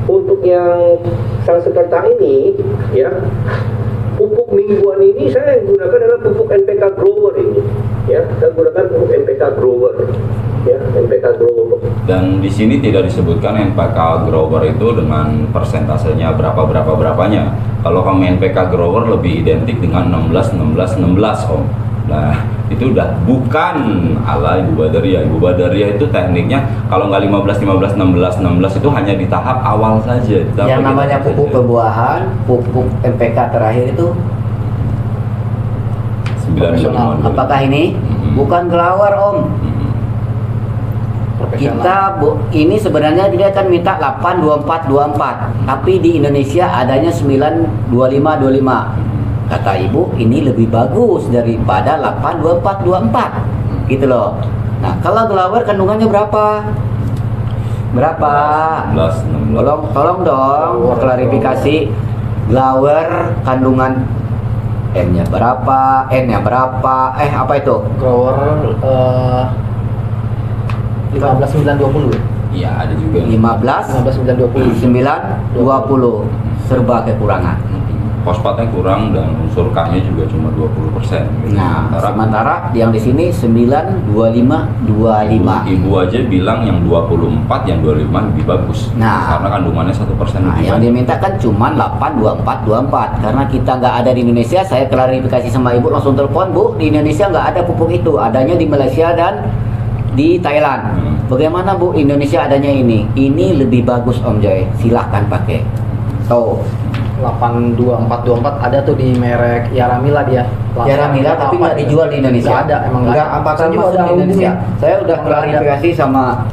untuk yang sang sekerta ini ya, pupuk mingguan ini saya gunakan adalah pupuk NPK grower ini ya, saya gunakan pupuk NPK grower ya, NPK grower. Dan di sini tidak disebutkan NPK grower itu dengan persentasenya berapanya. Kalau kamu NPK grower lebih identik dengan 16 Om. Nah, itu udah bukan ala Ibu Badaria. Ibu Badaria itu tekniknya kalau nggak 15 itu hanya di tahap awal saja. Yang namanya pupuk pembuahan, pupuk MPK terakhir itu 9. apakah ini bukan gelawar Om? Ini sebenarnya dia kan minta 82424, tapi di Indonesia adanya 92525. Kata ibu ini lebih bagus daripada 82424 gitu loh. Nah, kalau gelawar kandungannya berapa? 16. Tolong dong klarifikasi. Gelawar kandungan M-nya berapa? N-nya berapa? Apa itu? Grower 15920. Iya, ada juga. 15920. 920 serba kekurangan. Fosfatnya kurang dan unsur K-nya juga cuma 20%. Nah, sementara yang di sini 92525. Ibu aja bilang yang 24, yang 25 lebih bagus. Nah, karena kandungannya 1% Nah, lebih yang banyak. diminta kan cuma 82424. Karena kita nggak ada di Indonesia, saya klarifikasi sama ibu langsung telepon, Bu, di Indonesia nggak ada pupuk itu, adanya di Malaysia dan di Thailand. Bagaimana Bu, Indonesia adanya ini? Ini lebih bagus Om Joy, silahkan pakai. Tuh. 82424 ada tuh di merek Yaramila dia. Yaramila tapi nggak dijual di Indonesia. Nggak ada, emang nggak nggak. ada. Apakah Saya juga masuk udah di Indonesia? hubungin. Saya udah Emang nggak ada. klarifikasi sama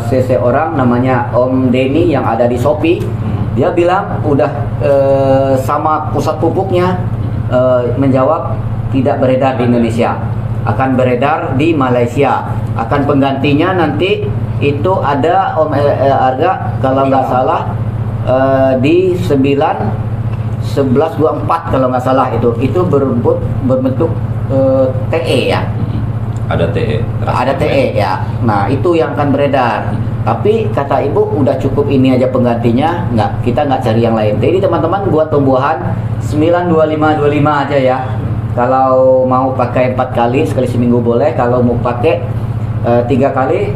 seseorang namanya Om Denny yang ada di Shopee. Dia bilang udah sama pusat pupuknya menjawab tidak beredar di Indonesia, akan beredar di Malaysia. Akan penggantinya nanti itu ada Om Arga kalau nggak salah di 1124 kalau nggak salah itu berbentuk TE ya. Ada TE. Ada TE ya. Nah, itu yang akan beredar. Tapi kata ibu udah cukup ini aja penggantinya, kita nggak cari yang lain. Jadi teman-teman buat pembuahan 92525 aja ya. Kalau mau pakai 4 kali sekali seminggu boleh. Kalau mau pakai 3 kali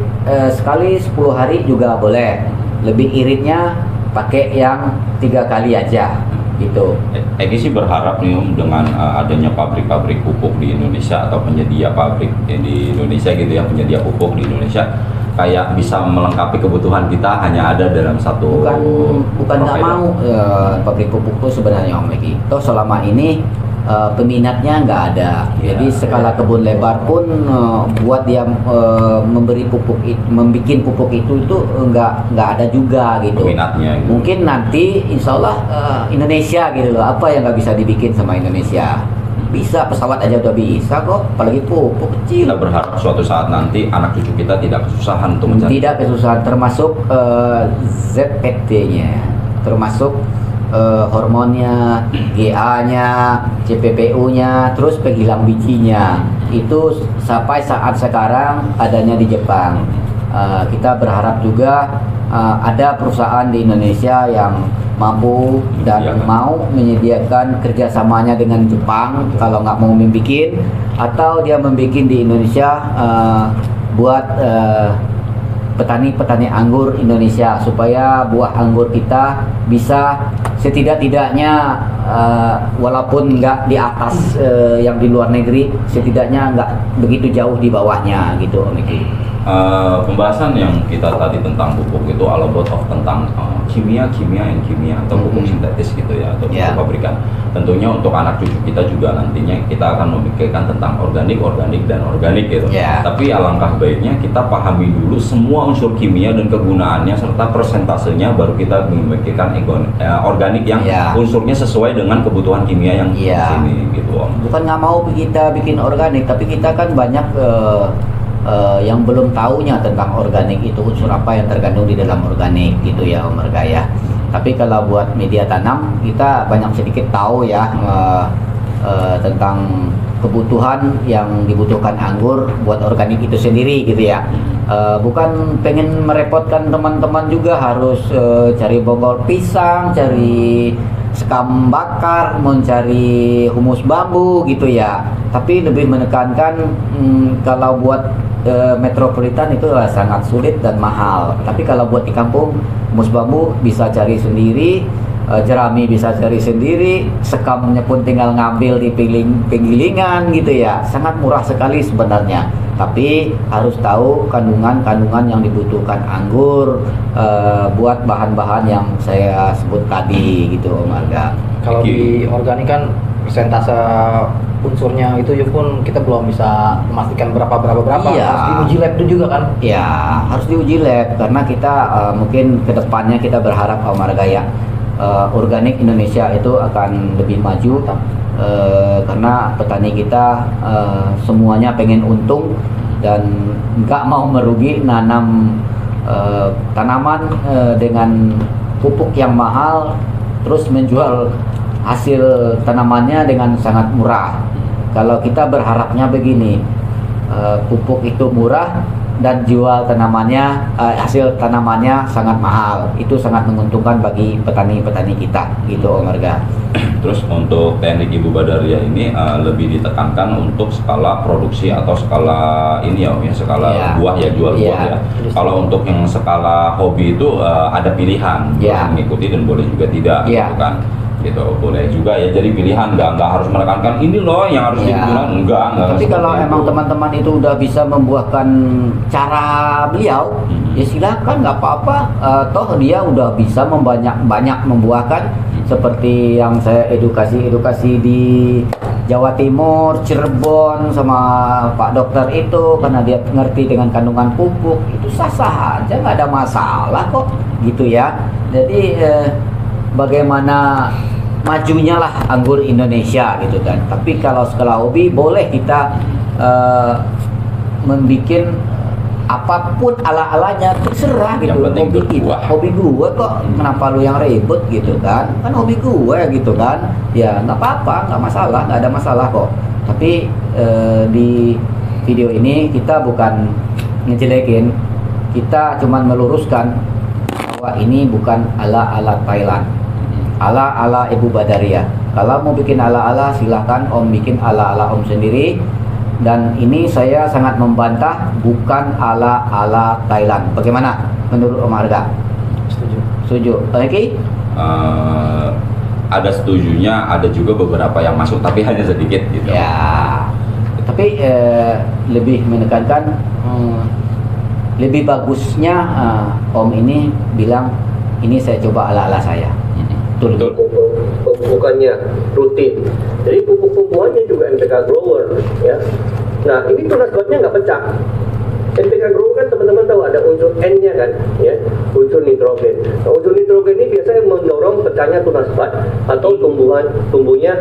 sekali 10 hari juga boleh. Lebih iritnya pakai yang 3 kali aja gitu. Egi sih berharap nih Om dengan adanya pabrik-pabrik pupuk di Indonesia atau penyedia pabrik di Indonesia gitu ya, penyedia pupuk di Indonesia kayak bisa melengkapi kebutuhan kita hanya ada dalam satu bukan nggak mau pabrik pupuk tuh sebenarnya Om Egi. Toh selama ini peminatnya nggak ada. Jadi skala kebun lebar pun buat dia memberi pupuk, membikin pupuk itu nggak ada juga gitu. peminatnya. Gitu. Mungkin nanti Insya Allah Indonesia gitu loh. Apa yang nggak bisa dibikin sama Indonesia? Bisa, pesawat aja udah bisa kok. Apalagi pupuk kecil. Kita berharap suatu saat nanti anak cucu kita tidak kesusahan untuk mencari. Tidak kesusahan, termasuk ZPT-nya, termasuk hormonnya, GA-nya, CPPU-nya, terus penghilang bijinya. Itu sampai saat sekarang adanya di Jepang. Kita berharap juga ada perusahaan di Indonesia yang mampu dan mau menyediakan kerjasamanya dengan Jepang. Kalau nggak mau membikin, atau dia membikin di Indonesia buat petani-petani anggur Indonesia, supaya buah anggur kita bisa setidak-tidaknya walaupun nggak di atas yang di luar negeri, setidaknya nggak begitu jauh di bawahnya gitu Om Egi. Pembahasan yang kita tadi tentang pupuk itu all about of tentang kimia atau pupuk sintetis gitu ya, atau pupuk pabrikan. Tentunya untuk anak cucu kita juga nantinya kita akan memikirkan tentang organik gitu. Tapi alangkah baiknya kita pahami dulu semua unsur kimia dan kegunaannya serta persentasenya, baru kita memikirkan organik organik yang Ya. unsurnya sesuai dengan kebutuhan kimia yang di Ya. sini gitu Om. Bukan nggak mau kita bikin organik, tapi kita kan banyak yang belum tahunya tentang organik itu unsur apa yang terkandung di dalam organik gitu ya Om Arga ya. Tapi kalau buat media tanam kita banyak sedikit tahu ya tentang kebutuhan yang dibutuhkan anggur buat organik itu sendiri gitu ya. Bukan pengen merepotkan teman-teman juga harus cari bonggol pisang, cari sekam bakar, mencari humus bambu gitu ya. Tapi lebih menekankan kalau buat metropolitan itu sangat sulit dan mahal. Tapi kalau buat di kampung humus bambu bisa cari sendiri. Jerami bisa cari sendiri, sekamnya pun tinggal ngambil di penggilingan gitu ya. Sangat murah sekali sebenarnya. Tapi harus tahu kandungan-kandungan yang dibutuhkan anggur buat bahan-bahan yang saya sebut tadi gitu Om Arga. Kalau di organik kan persentase unsurnya itu pun kita belum bisa memastikan berapa. Iya. Harus diuji lab itu juga kan? Ya harus diuji lab karena kita mungkin kedepannya kita berharap Om Arga ya. Organik Indonesia itu akan lebih maju karena petani kita semuanya pengen untung dan nggak mau merugi nanam tanaman dengan pupuk yang mahal terus menjual hasil tanamannya dengan sangat murah. Kalau kita berharapnya begini, pupuk itu murah dan jual tanamannya, hasil tanamannya sangat mahal, itu sangat menguntungkan bagi petani-petani kita gitu Om Arga. Terus untuk teknik Ibu Badaria ini lebih ditekankan untuk skala produksi atau skala ini ya Om ya, skala Iya. buah ya, jual Iya. buah ya. Kalau untuk yang skala hobi itu ada pilihan, Iya. boleh mengikuti dan boleh juga tidak Iya. gitu kan. Gitu boleh juga ya, jadi pilihan nggak harus menekankan ini loh yang harus Iya. digunakan, enggak Tapi kalau seperti emang itu. teman-teman itu udah bisa membuahkan cara beliau, ya silakan nggak apa-apa. Toh dia udah bisa banyak membuahkan seperti yang saya edukasi di Jawa Timur, Cirebon sama Pak Dokter itu karena dia ngerti dengan kandungan pupuk itu sah-sah aja, nggak ada masalah kok gitu ya. Jadi bagaimana majunya lah anggur Indonesia gitu kan. Tapi kalau skala hobi boleh kita membuat apapun ala-alanya terserah gitu. Yang penting Hobi kita, berbuah. hobi gue kok kenapa lu yang ribut gitu kan? Kan hobi gue gitu kan. Ya nggak apa-apa, nggak masalah, nggak ada masalah kok. Tapi di video ini kita bukan ngejelekin, kita cuman meluruskan bahwa ini bukan ala-ala Thailand, ala-ala Ibu Badaria. Kalau mau bikin ala-ala silahkan Om bikin ala-ala Om sendiri. Dan ini saya sangat membantah bukan ala-ala Thailand. Bagaimana menurut Om Arga? Setuju. Setuju? Oke? Ada setujunya, ada juga beberapa yang masuk tapi hanya sedikit gitu. Ya. Tapi lebih menekankan lebih bagusnya Om ini bilang ini saya coba ala-ala saya. Betul. Pemupukannya rutin. Jadi pupuk-pupukannya juga NPK grower ya. Nah ini tunas batnya nggak pecah. NPK grower kan teman-teman tahu ada unsur N-nya kan, ya, unsur nitrogen. Nah, unsur nitrogen ini biasanya mendorong pecahnya tunas bat atau tumbuhnya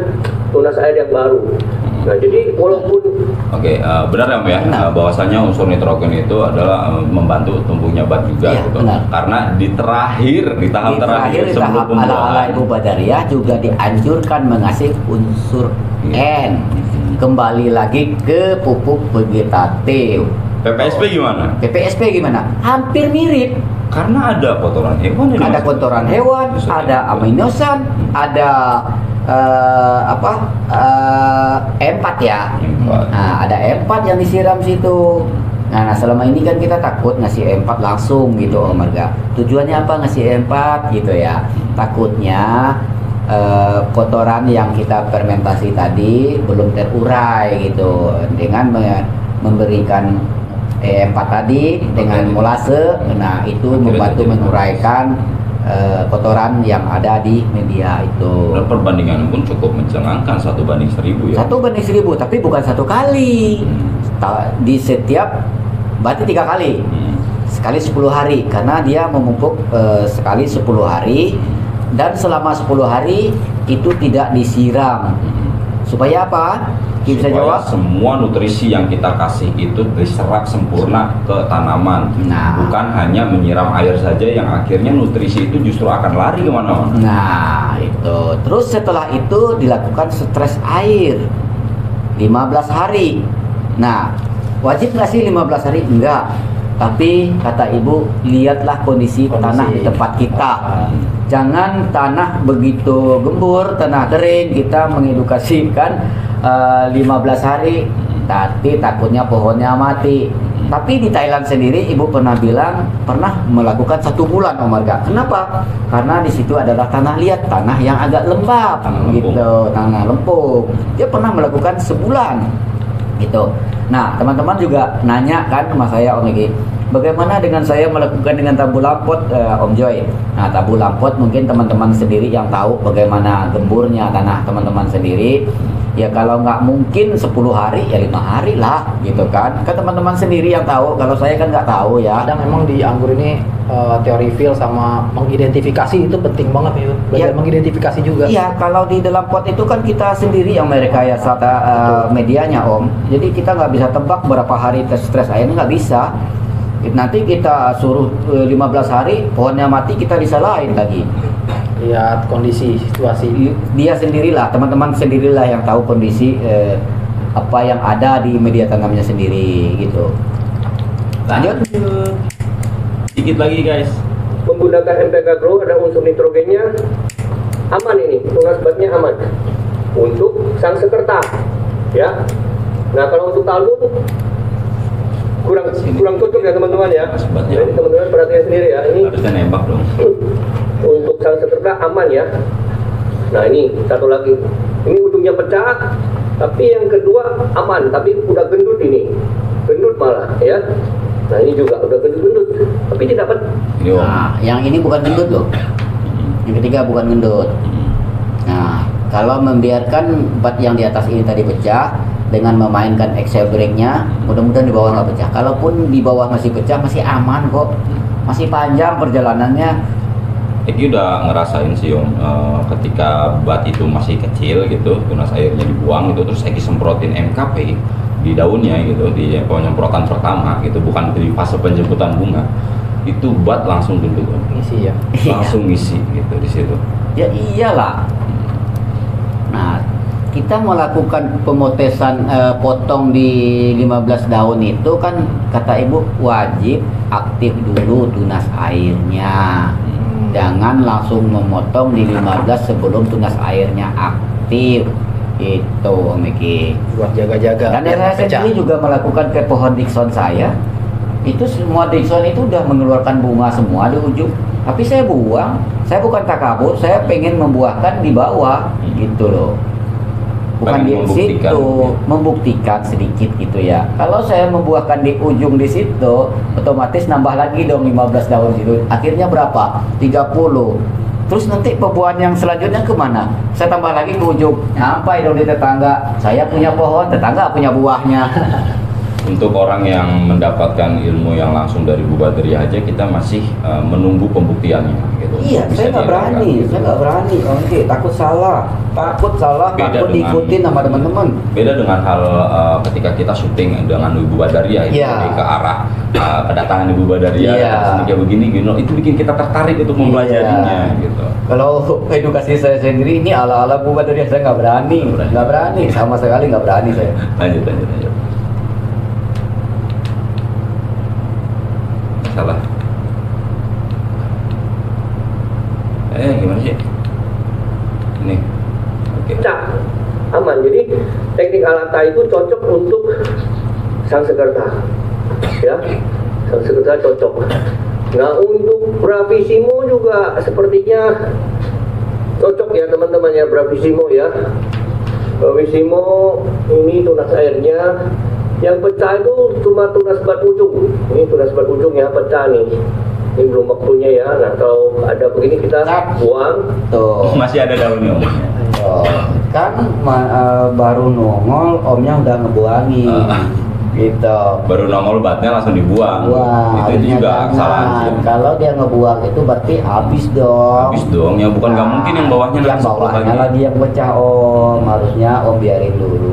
tunas air yang baru. Nah jadi walaupun Oke, benar ya Om ya, Benar. bahwasanya unsur nitrogen itu adalah membantu tumbuhnya bat juga Iya, gitu. benar. Karena di tahap terakhir di sebelum tahap ala-ala pembuahan. Ibu Badaria juga dianjurkan mengasih unsur N. Kembali lagi ke pupuk vegetatif. PPSP gimana? PPSP gimana? Hampir mirip. Karena ada kotoran hewan yang Ada dimasukkan. kotoran hewan, Bisa ada gitu. aminosan, ada E4 ya. E4. Nah, ada E4 yang disiram situ. Nah, selama ini kan kita takut ngasih E4 langsung gitu Om Arga. Tujuannya apa ngasih E4 gitu ya? Takutnya kotoran yang kita fermentasi tadi belum terurai gitu. Dengan memberikan E4 tadi dengan molase, nah itu membantu menguraikan kotoran yang ada di media itu. Dan perbandingan pun cukup mencengangkan 1:1000 ya. 1:1000, tapi bukan satu kali. Di setiap berarti 3 kali. Sekali 10 hari karena dia memupuk sekali 10 hari Dan selama 10 hari itu tidak disiram. Supaya apa? Bisa Supaya jawab? semua nutrisi yang kita kasih itu diserap sempurna ke tanaman. Nah. Bukan hanya menyiram air saja yang akhirnya nutrisi itu justru akan lari kemana-mana. Nah, itu. Terus setelah itu dilakukan stres air 15 hari. Nah, wajib nggak sih 15 hari? Enggak. Tapi kata ibu, lihatlah kondisi tanah di tempat kita. Jangan tanah begitu gembur, tanah kering, kita mengedukasikan 15 hari, tapi takutnya pohonnya mati. Tapi di Thailand sendiri, ibu pernah bilang pernah melakukan 1 bulan Om Arga. Kenapa? Karena di situ adalah tanah liat, tanah yang agak lembab, Tanah lempung. gitu, tanah lempung. Dia pernah melakukan sebulan, gitu. Nah, teman-teman juga nanya kan sama saya, Om Egi, bagaimana dengan saya melakukan dengan tabu lampot, Om Joy? Nah, tabu lampot mungkin teman-teman sendiri yang tahu bagaimana gemburnya tanah teman-teman sendiri. Ya kalau nggak mungkin 10 hari, ya 5 hari lah, gitu kan. Kan teman-teman sendiri yang tahu, kalau saya kan nggak tahu ya. Kadang memang di anggur ini teori feel sama mengidentifikasi itu penting banget ya. Belajar Iya. mengidentifikasi juga. Iya, kalau di dalam pot itu kan kita sendiri yang merekayasa medianya, Om. Jadi kita nggak bisa tebak berapa hari stres airnya, nggak bisa. Nanti kita suruh 15 hari, pohonnya mati, kita disalahin lagi. Lihat kondisi situasi. Dia sendirilah, teman-teman sendirilah yang tahu kondisi apa yang ada di media tanamnya sendiri, gitu. Lanjut. Sedikit lagi guys. Menggunakan MPK Grow ada unsur nitrogennya aman, ini tunas batnya aman untuk sang sekerta, ya. Nah kalau untuk talung kurang cocok ya teman-teman ya. Sebatnya. Jadi teman-teman perhatikan sendiri ya, ini Harusnya nembak dong. untuk sang sekerta aman ya. Nah ini satu lagi, ini ujungnya pecah, tapi yang kedua aman, tapi udah gendut ini, gendut malah ya. Nah ini juga udah gendut-gendut, tapi tidak dapat. Ini Om. Nah, yang ini bukan gendut loh. Yang ketiga bukan gendut. Nah, kalau membiarkan bat yang di atas ini tadi pecah dengan memainkan excel brake-nya, mudah-mudahan di bawah nggak pecah. Kalaupun di bawah masih pecah, masih aman kok. Masih panjang perjalanannya. Eki udah ngerasain sih Om, ketika bat itu masih kecil gitu, tunas airnya dibuang gitu, terus Eki semprotin MKP di daunnya gitu, di penyemprotan pertama gitu, bukan di fase penjemputan bunga, itu bat langsung gendut Om. Isi ya. Langsung ngisi gitu di situ. Ya iyalah. Nah, kita melakukan pemotesan potong di 15 daun itu kan kata ibu wajib aktif dulu tunas airnya. Jangan langsung memotong di 15 sebelum tunas airnya aktif. Itu Om Eki. Buat jaga-jaga. Dan biar saya nggak pecah. sendiri juga melakukan ke pohon Dixon saya. Itu semua Dixon itu udah mengeluarkan bunga semua di ujung. Tapi saya buang. Saya bukan takabur, saya pengen membuahkan di bawah gitu loh. Bukan Pengen di membuktikan. situ, membuktikan sedikit gitu ya. Kalau saya membuahkan di ujung di situ, otomatis nambah lagi dong 15 daun situ. Akhirnya berapa? 30. Terus nanti pembuahan yang selanjutnya kemana? Saya tambah lagi ke ujung. Sampai dong di tetangga. Saya punya pohon, tetangga punya buahnya. Untuk orang yang mendapatkan ilmu yang langsung dari Bu Badri aja, kita masih menunggu pembuktiannya gitu. Iya, Bisa saya nggak dilakukan, berani, gitu. saya nggak berani. Oke, takut salah, Beda takut dengan- diikutin sama teman-teman. Beda dengan hal ketika kita syuting dengan Ibu Badaria itu Iya. ke arah kedatangan Ibu Badaria Iya. sini kayak begini gitu, itu bikin kita tertarik untuk mempelajarinya Iya. gitu. Kalau edukasi saya sendiri ini ala-ala Bu Badri, saya nggak berani, nggak berani, sama sekali nggak berani saya. Lanjut. Salah. Gimana sih? Ini. Oke. Pecah, aman. Jadi teknik alata itu cocok untuk sang sekerta, ya. Sang sekerta cocok. Nah untuk Bravissimo juga sepertinya cocok ya teman-teman ya, Bravissimo ya. Bravissimo ini tunas airnya yang pecah itu cuma tunas bat ujung. Ini tunas bat ujung ya, pecah nih. Ini belum waktunya ya. Nah kalau ada begini kita buang. Tuh. Masih ada daunnya Om. Oh, kan baru nongol, omnya udah ngebuangin. Gitu. Baru nongol batnya langsung dibuang. Wah, Itu juga kesalahan sih. Kalau dia ngebuang itu berarti habis dong. Habis dong, ya bukan nggak mungkin yang bawahnya yang nanti sekolah bawahnya lagi yang pecah om. Harusnya om biarin dulu.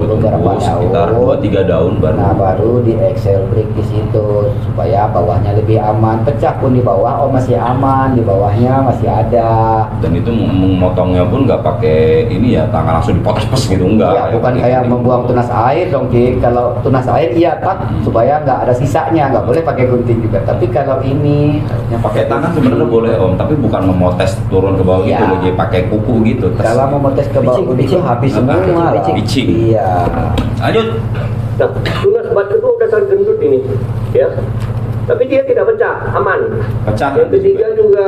Beberapa Tunggu sekitar 2-3 daun baru. Nah baru di Excel break di situ supaya bawahnya lebih aman. Pecah pun di bawah om masih aman, di bawahnya masih ada. Dan itu memotongnya pun nggak pakai ini ya, tangan langsung dipotong gitu, enggak. Ya, bukan kayak membuang tunas air dong Ki. Kalau tunas air iya tak supaya nggak ada sisanya, nggak boleh pakai gunting juga. Tapi kalau ini harusnya Pakai tangan sebenarnya boleh om, tapi bukan memotes turun ke bawah Iya. gitu, lagi pakai kuku gitu. kalau mau motes ke bawah Bicing, itu habis semua lah. Bicing. Iya. Lanjut. Nah, tunas bat kedua udah sangat gendut ini, ya. Tapi dia tidak pecah, aman. Pecah. Yang ketiga juga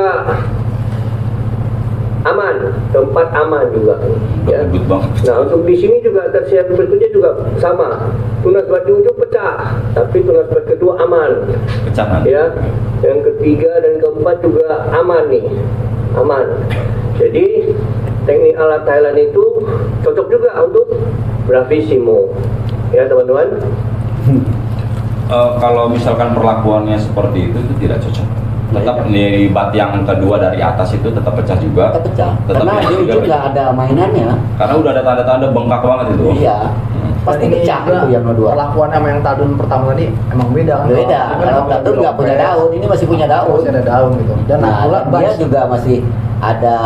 aman, keempat aman juga. Ya. Gendut banget. Nah, untuk di sini juga tersier berikutnya juga sama. Tunas bat di ujung pecah, tapi tunas bat kedua aman. Pecah kan? Ya. Yang ketiga dan keempat juga aman nih, aman. Jadi teknik alat Thailand itu cocok juga untuk Bravissimo, ya teman-teman. Kalau misalkan perlakuannya seperti itu tidak cocok. Tetap di bat yang kedua dari atas itu tetap pecah juga. Tetap pecah. Tetap Karena pecah dia juga, juga ada mainannya. karena udah ada tanda-tanda bengkak banget itu. Iya. Pasti Dan ini pecah juga itu yang kedua. Perlakuan sama yang tadun pertama tadi emang beda kan? Beda. Kalau Daun nggak punya daun, ini masih punya daun. Masih ada daun gitu. Dan Nah, pula dia bas juga masih ada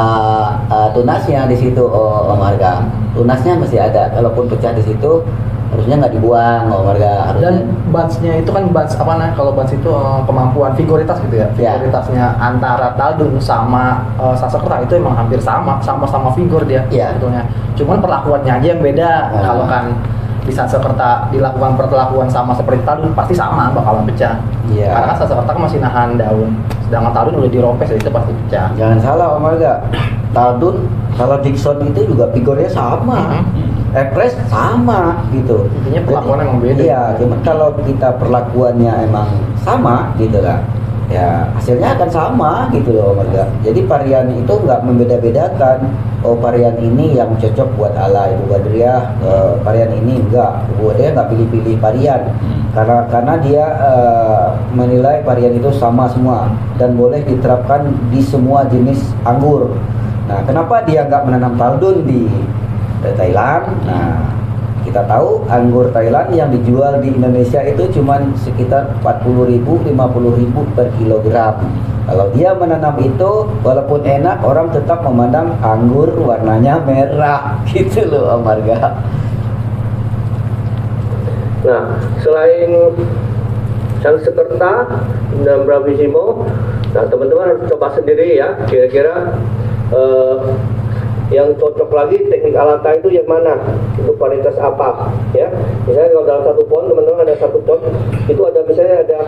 tunasnya di situ, Om Arga. Tunasnya masih ada. Kalaupun pecah di situ, harusnya nggak dibuang, Om Arga. Harusnya. dan batsnya itu kan bats apa nah kalau bats itu kemampuan figuritas gitu ya, Ya. figuritasnya antara Taldun sama Sasekerta itu emang hampir sama figur dia Ya. sebetulnya, cuman perlakuannya aja yang beda. Ah. Kalau kan di Sasekerta dilakukan perlakuan sama seperti Taldun pasti sama bakalan pecah. Iya. Karena kan Sasekerta kan masih nahan daun, sedangkan Taldun udah diropes jadi itu pasti pecah. Jangan salah, Om Arga. Taldun, kalau Dixon itu juga figurnya sama. Epres sama gitu. Intinya perlakuan emang beda. Iya, cuman kalau kita perlakuannya emang sama gitu kan, ya hasilnya akan sama gitu loh Om Arga. Jadi varian itu nggak membeda-bedakan. Oh varian ini yang cocok buat ala Ibu Badriah, varian ini enggak. Ibu Badriah nggak pilih-pilih varian. Karena dia menilai varian itu sama semua dan boleh diterapkan di semua jenis anggur. Nah, kenapa dia nggak menanam Taldun di Thailand? Nah, kita tahu anggur Thailand yang dijual di Indonesia itu cuma sekitar 40.000, 50.000 per kilogram. Kalau dia menanam itu, walaupun enak, orang tetap memandang anggur warnanya merah, gitu loh Om Arga. Nah, selain Sasekerta dan Bravissimo, nah teman-teman harus coba sendiri ya, kira-kira yang cocok lagi teknik alata itu yang mana, untuk varietas apa ya. Misalnya kalau dalam satu pohon teman-teman ada satu pohon itu ada misalnya ada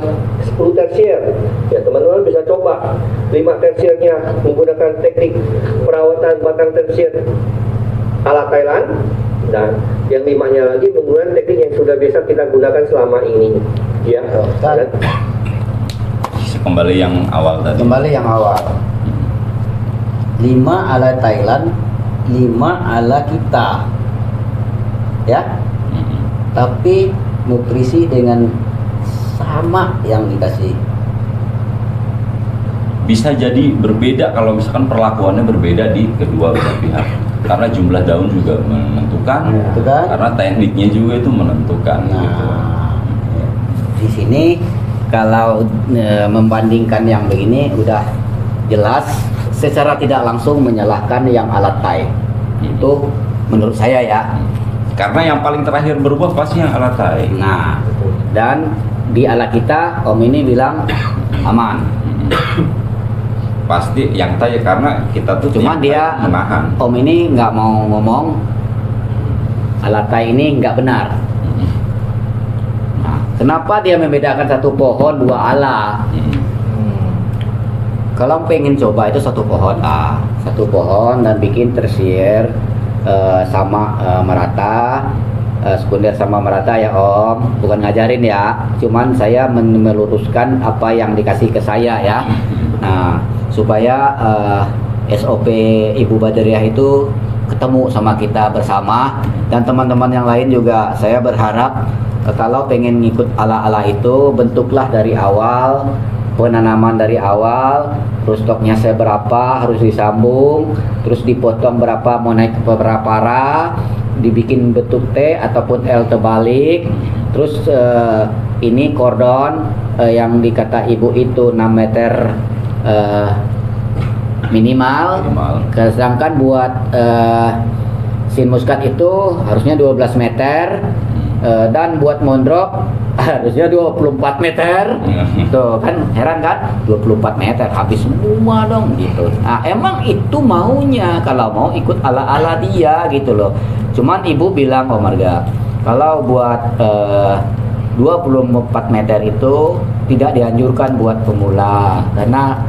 10 tersier ya, teman-teman bisa coba 5 tersiernya menggunakan teknik perawatan batang tersier ala Thailand, dan yang 5-nya lagi menggunakan teknik yang sudah biasa kita gunakan selama ini ya. Kan? Kembali yang awal tadi. Kembali yang awal. 5 ala Thailand, 5 ala kita. Ya. Tapi nutrisi dengan sama yang dikasih. Bisa jadi berbeda kalau misalkan perlakuannya berbeda di kedua belah pihak, karena jumlah daun juga menentukan, Itu kan? karena tekniknya juga itu menentukan. gitu. Nah, di sini kalau membandingkan yang begini udah jelas secara tidak langsung menyalahkan yang alat Thai. Itu menurut saya ya. Karena yang paling terakhir berubah pasti yang alat Thai. Nah, dan di ala kita Om ini bilang aman. Pasti yang Thai karena kita tuh Cuma tiap dia hari menahan. Om ini nggak mau ngomong alat Thai ini nggak benar. Nah, kenapa dia membedakan satu pohon dua ala? Kalau pengen coba itu satu pohon dan bikin tersier sama merata, sekunder sama merata ya Om. Bukan ngajarin ya, cuman saya meluruskan apa yang dikasih ke saya ya. Nah, supaya SOP Ibu Badriah itu ketemu sama kita bersama, dan teman-teman yang lain juga saya berharap kalau pengen ngikut ala-ala itu, bentuklah dari awal, penanaman dari awal, terus stoknya saya berapa harus disambung, terus dipotong berapa mau naik ke berapa arah, dibikin bentuk T ataupun L terbalik, terus ini kordon yang dikata ibu itu 6 meter minimal. Sedangkan buat sin muskat itu harusnya 12 meter, dan buat mondrok harusnya 24 meter. Tuh kan heran kan, 24 meter habis semua dong gitu. Nah emang itu maunya kalau mau ikut ala-ala dia gitu loh. Cuman ibu bilang, Om Marga, kalau buat 24 meter itu tidak dianjurkan buat pemula, karena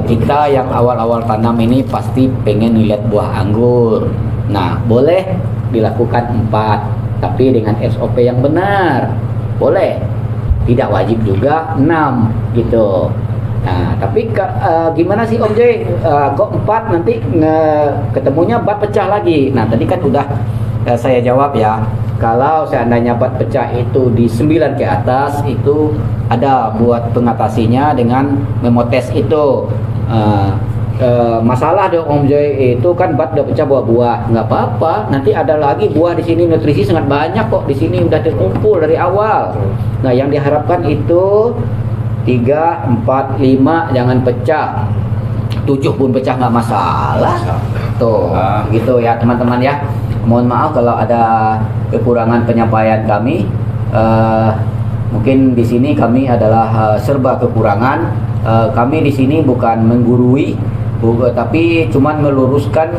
kita yang awal-awal tanam ini pasti pengen lihat buah anggur. Nah, boleh dilakukan 4, tapi dengan SOP yang benar. Boleh. Tidak wajib juga 6 gitu. Nah, tapi gimana sih Om J? Kok 4 nanti ketemunya bat pecah lagi. Nah, tadi kan udah saya jawab ya. Kalau seandainya bat pecah itu di 9 ke atas, itu ada buat pengatasinya dengan memotes itu. Masalah dong Om Joy, itu kan bat udah pecah buah-buah, nggak apa-apa. Nanti ada lagi buah di sini, nutrisi sangat banyak kok di sini, udah terkumpul dari awal. Nah, yang diharapkan itu 3, 4, 5 jangan pecah. 7 pun pecah nggak masalah. Tuh, gitu ya teman-teman ya. Mohon maaf kalau ada kekurangan penyampaian kami. Mungkin di sini kami adalah serba kekurangan. Kami di sini bukan menggurui, tapi cuman meluruskan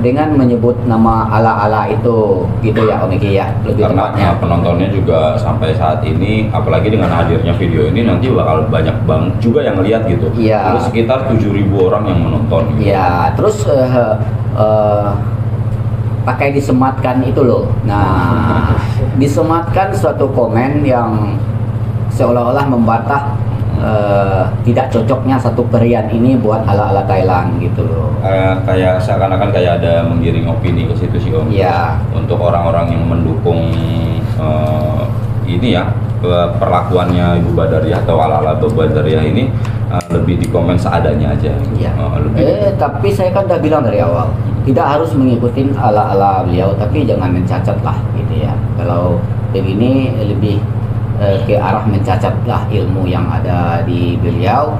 dengan menyebut nama ala-ala itu, gitu ya Om Eki ya. Lebih Karena tepatnya. penontonnya juga sampai saat ini, apalagi dengan hadirnya video ini, nanti bakal banyak banget juga yang lihat gitu. Iya. Terus sekitar 7.000 orang yang menonton. Gitu. Ya, terus pakai disematkan itu loh. Nah, disematkan suatu komen yang seolah-olah membantah tidak cocoknya satu perian ini buat ala-ala Thailand gitu loh. Kayak seakan-akan kayak ada menggiring opini ke situ sih Om. Iya. Untuk orang-orang yang mendukung ini ya, perlakuannya Ibu Badariah atau ala-ala Ibu Badariah ini lebih di komen seadanya aja. Iya. Lebih. Tapi saya kan udah bilang dari awal, tidak harus mengikuti ala-ala beliau, tapi jangan mencacat lah gitu ya. Kalau begini lebih ke arah mencacat lah ilmu yang ada di beliau.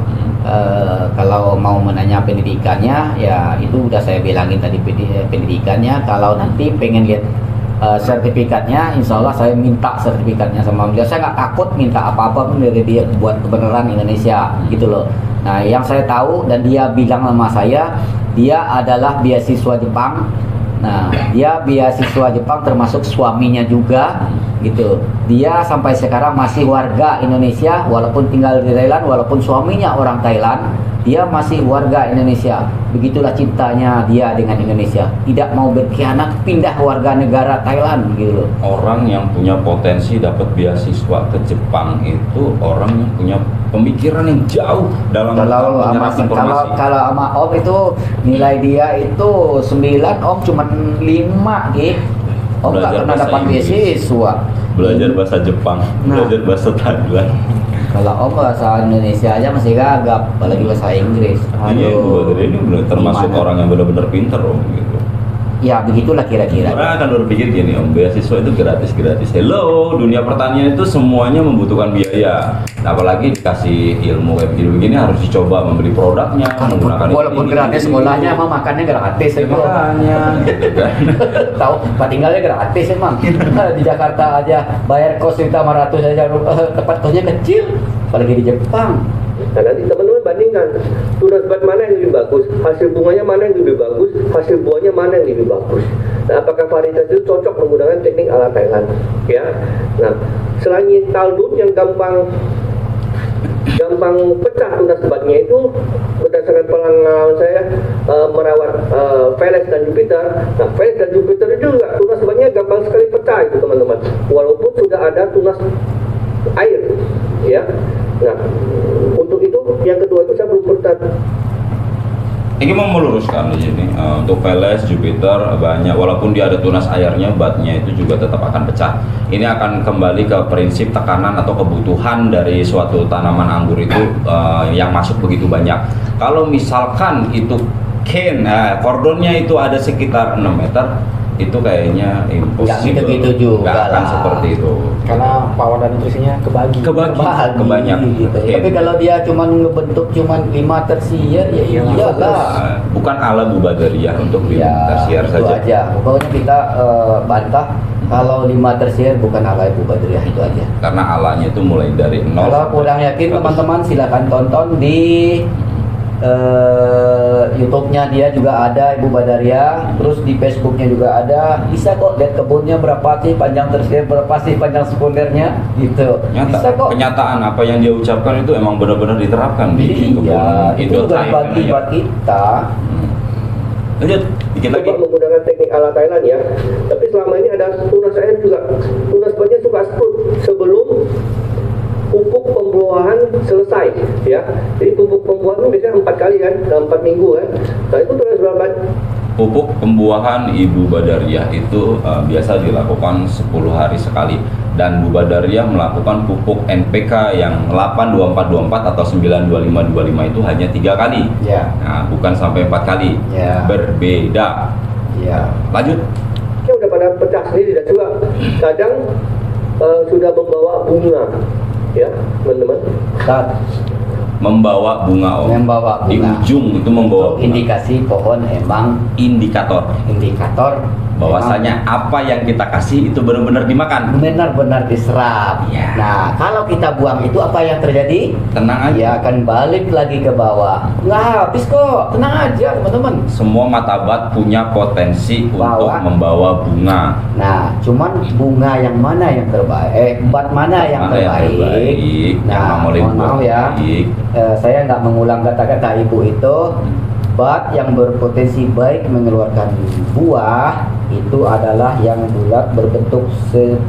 Kalau mau menanya pendidikannya, ya itu udah saya bilangin tadi pendidikannya. Kalau nanti pengen lihat sertifikatnya, insya Allah saya minta sertifikatnya sama beliau. Saya nggak takut minta apa-apa pun dari dia buat kebenaran Indonesia gitu loh. Nah, yang saya tahu dan dia bilang sama saya, dia adalah beasiswa Jepang. Nah, dia beasiswa Jepang termasuk suaminya juga gitu. Dia sampai sekarang masih warga Indonesia walaupun tinggal di Thailand, walaupun suaminya orang Thailand, dia masih warga Indonesia. Begitulah cintanya dia dengan Indonesia. Tidak mau berkhianat, pindah warga negara Thailand gitu loh. Orang yang punya potensi dapat beasiswa ke Jepang itu orang yang punya pemikiran yang jauh dalam menyerap informasi. Kalau sama Om itu nilai dia itu 9, Om cuma 5 gitu. Om nggak Belajar pernah bahasa dapat Inggris. beasiswa. Belajar bahasa Jepang, Nah. belajar bahasa Thailand. Kalau Om bahasa Indonesia aja masih gagap, apalagi bahasa Inggris. Iya, Ibu Badariah ini benar termasuk gimana? orang yang benar-benar pinter Om gitu. Ya begitulah kira-kira. Orang akan berpikir gini Om, beasiswa itu gratis-gratis. Hello, dunia pertanian itu semuanya membutuhkan biaya. Nah, apalagi dikasih ilmu kayak begini-begini harus dicoba membeli produknya, menggunakan Walaupun gratis sekolahnya emang makannya gratis emang. makanya gitu kan. Tahu tempat tinggalnya gratis emang. Di Jakarta aja bayar kos juta 500 aja, tempat kosnya kecil, apalagi di Jepang. Nah, nanti teman-teman bandingkan tunas bat mana yang lebih bagus, hasil bunganya mana yang lebih bagus, hasil buahnya mana yang lebih bagus. Nah, apakah varietas itu cocok menggunakan teknik ala Thailand? Ya. Nah, selain Taldun yang gampang pecah tunas batnya itu, berdasarkan pengalaman saya merawat Veles dan Jupiter. Nah, Veles dan Jupiter itu juga tunas batnya gampang sekali pecah itu teman-teman, walaupun sudah ada tunas air, ya. Nah, untuk itu yang kedua itu saya belum pernah Ini mau meluruskan di sini untuk Veles, Jupiter banyak walaupun dia ada tunas airnya, batnya itu juga tetap akan pecah. Ini akan kembali ke prinsip tekanan atau kebutuhan dari suatu tanaman anggur itu yang masuk begitu banyak. Kalau misalkan itu kordonnya itu ada sekitar 6 meter, itu kayaknya impossible. Nggak gitu juga Nggak akan lah. seperti itu. Karena power dan nutrisinya kebagi. Kebanyakan gitu. Tapi kalau dia cuma ngebentuk cuma 5 tersier ya Iya, iya lah. Bukan ala Bubadaria untuk di Ya, tersier itu saja. aja. Pokoknya kita bantah kalau 5 tersier bukan ala Ibu Badriah, itu aja. Karena alanya itu mulai dari 0. Kalau kurang yakin teman-teman silakan tonton di YouTube-nya, dia juga ada Ibu Badaria, terus di Facebook-nya juga ada. Bisa kok lihat kebunnya berapa sih panjang tersier, berapa sih panjang sekundernya gitu. Bisa kok. Kenyataan apa yang dia ucapkan itu emang benar-benar diterapkan di kebun Iya, itu juga Indotype bagi ya. buat kita. Lanjut, dikit lagi. Coba menggunakan teknik ala Thailand ya. Tapi selama ini ada tunas air juga. Tunas batnya suka sprout sebelum pupuk pembuahan selesai ya. Jadi pupuk pembuahan itu biasanya 4 kali kan, dalam 4 minggu kan. Nah itu tunas berapa? Pupuk pembuahan Ibu Badariah itu biasa dilakukan 10 hari sekali, dan Bu Badariah melakukan pupuk NPK yang 82424 atau 92525 itu hanya 3 kali. Ya. Nah, bukan sampai 4 kali. Ya. Berbeda. Ya. Lanjut. Ya udah pada pecah sendiri dan juga kadang sudah membawa bunga ya teman-teman. Dan Membawa bunga, Om. membawa Di bunga. ujung itu membawa bunga. Indikasi pohon emang Indikator bahwasanya apa yang kita kasih itu benar-benar dimakan. benar-benar diserap. Ya. Nah, kalau kita buang itu apa yang terjadi? Tenang aja. Ya akan balik lagi ke bawah. Nggak habis kok. Tenang aja, teman-teman. Semua matabat punya potensi untuk Bawa. membawa bunga. Nah, cuman bunga yang mana yang terbaik? Bat mana yang Mana yang terbaik? terbaik, yang Nah, nomor mohon maaf ya. baik. Saya nggak mengulang kata-kata ibu itu. Bat yang berpotensi baik mengeluarkan buah itu adalah yang bulat berbentuk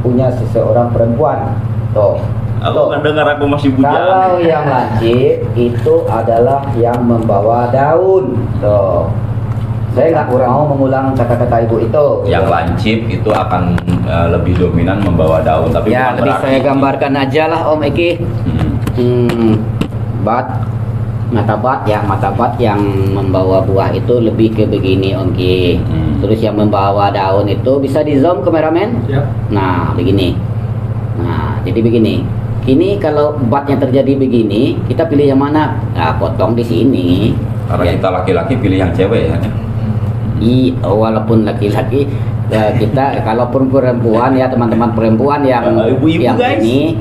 punya seseorang perempuan. Tuh. Aku Tuh. mendengar aku masih Kalau bujang. yang lancip itu adalah yang membawa daun. Tuh. Saya nggak mau mengulang kata-kata ibu itu. Yang lancip itu akan lebih dominan membawa daun, tapi Ya, bukan nanti berarti. saya gambarkan aja lah Om Eki. Bat, mata bat yang membawa buah itu lebih ke begini Om Ki. Terus yang membawa daun itu bisa di zoom kameramen? Ya. Nah, begini. Nah, jadi begini. Ini kalau batnya terjadi begini, kita pilih yang mana? Nah, potong di sini. Karena Ya. kita laki-laki pilih yang cewek ya. Walaupun laki-laki kita kalaupun perempuan ya teman-teman perempuan yang Ibu-ibu, yang guys. ini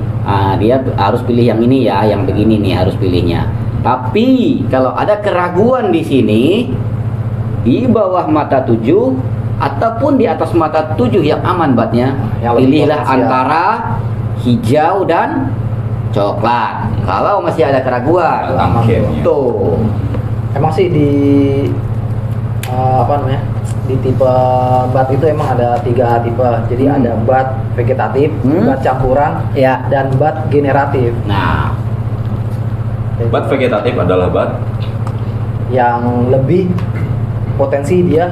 dia harus pilih yang ini ya, yang begini nih harus pilihnya. Tapi kalau ada keraguan di sini di bawah mata 7 ataupun di atas mata 7 yang aman batnya, Yang lebih pilihlah potensial. antara hijau dan coklat. Kalau masih ada keraguan, Akhirnya. tuh. Emang sih di apa namanya, di tipe bat itu emang ada 3 tipe. Jadi ada bat vegetatif, bat campuran, Ya. dan bat generatif. Nah, Bat vegetatif adalah bat Yang lebih potensi dia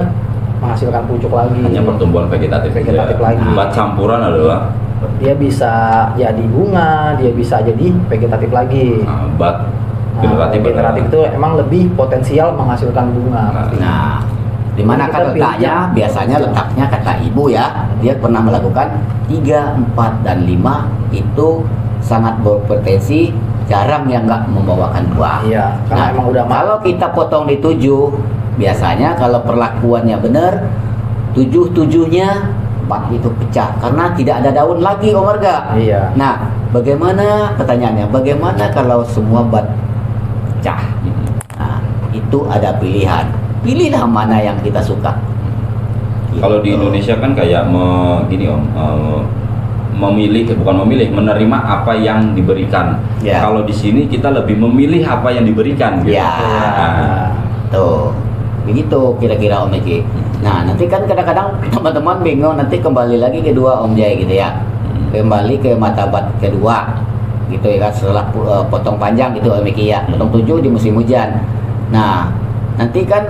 menghasilkan pucuk lagi. hanya pertumbuhan vegetatif. Vegetatif saja. lagi. Bat campuran adalah Dia bisa jadi bunga, dia bisa jadi vegetatif lagi. bat Nah, generatif. generatif itu emang lebih potensial menghasilkan bunga. Nah, di mana Kita kan pilih letaknya? yang- Biasanya letaknya kata ibu ya, dia pernah melakukan 3, 4, dan 5 itu sangat berpotensi, jarang yang nggak membawakan buah. Iya, karena emang udah kalau kita potong di 7, biasanya kalau perlakuannya benar, 7-7-nya bat itu pecah karena tidak ada daun lagi Om Arga. Iya. Nah, bagaimana pertanyaannya? Bagaimana kalau semua bat pecah? Nah, itu ada pilihan. Pilihlah mana yang kita suka. Kalau di Gitu. Indonesia kan kayak gini Om, menerima apa yang diberikan. Ya. Kalau di sini kita lebih memilih apa yang diberikan. Gitu. Ya, Nah, tuh. Begitu kira-kira Om Eki. Nah, nanti kan kadang-kadang teman-teman bingung, nanti kembali lagi ke 2 Om Jai gitu ya. Kembali ke mata bat kedua. Gitu ya kan, setelah potong panjang gitu Om Eki ya. Potong 7 di musim hujan. Nah, nanti kan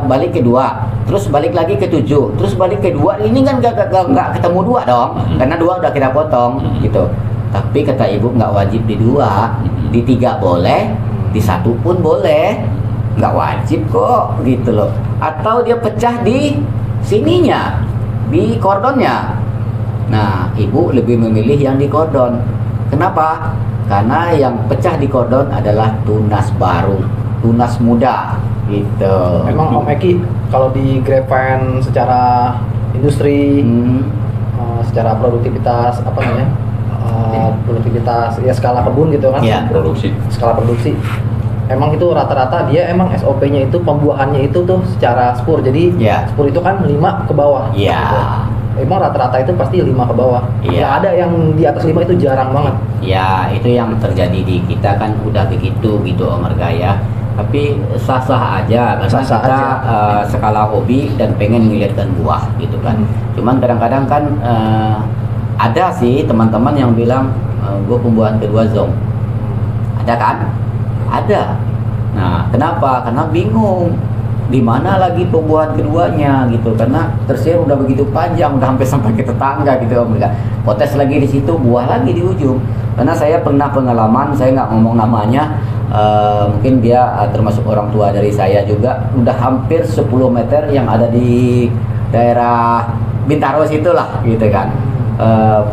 balik ke 2, terus balik lagi ke 7, terus balik ke 2, ini kan nggak ketemu 2 dong, karena 2 udah kita potong gitu. Tapi kata ibu nggak wajib di 2, di 3 boleh, di 1 pun boleh, nggak wajib kok gitu loh. Atau dia pecah di sininya, di kordonnya. Nah, ibu lebih memilih yang di kordon. Kenapa? Karena yang pecah di kordon adalah tunas baru, tunas muda gitu. Memang Om Eki kalau di Grapevine secara industri, secara produktivitas apa namanya? Produktivitas ya skala kebun gitu kan? Ya. Skala produksi. Emang itu rata-rata dia emang SOP-nya itu pembuahannya itu tuh secara spur. Jadi Ya. spur itu kan 5 ke bawah. Iya. Gitu. Emang rata-rata itu pasti 5 ke bawah. Iya. Ya ada yang di atas 5 itu jarang banget. Ya, itu yang terjadi di kita kan udah begitu gitu Om Arga ya. Tapi sah-sah aja karena Sah-sah kita aja. skala hobi dan pengen melihatkan buah gitu kan. Cuman kadang-kadang kan ada sih teman-teman yang bilang gue pembuahan kedua zong. Ada kan? Ada. Nah, kenapa? Karena bingung di mana lagi pembuahan keduanya gitu, karena tersier udah begitu panjang, udah sampai ke tetangga gitu Om. Potes lagi di situ, buah lagi di ujung. Karena saya pernah pengalaman, saya nggak ngomong namanya, mungkin dia termasuk orang tua dari saya juga, udah hampir 10 meter yang ada di daerah Bintaro situlah gitu kan.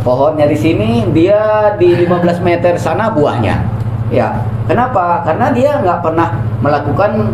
Pohonnya di sini, dia di 15 meter sana buahnya. Ya, kenapa? Karena dia nggak pernah melakukan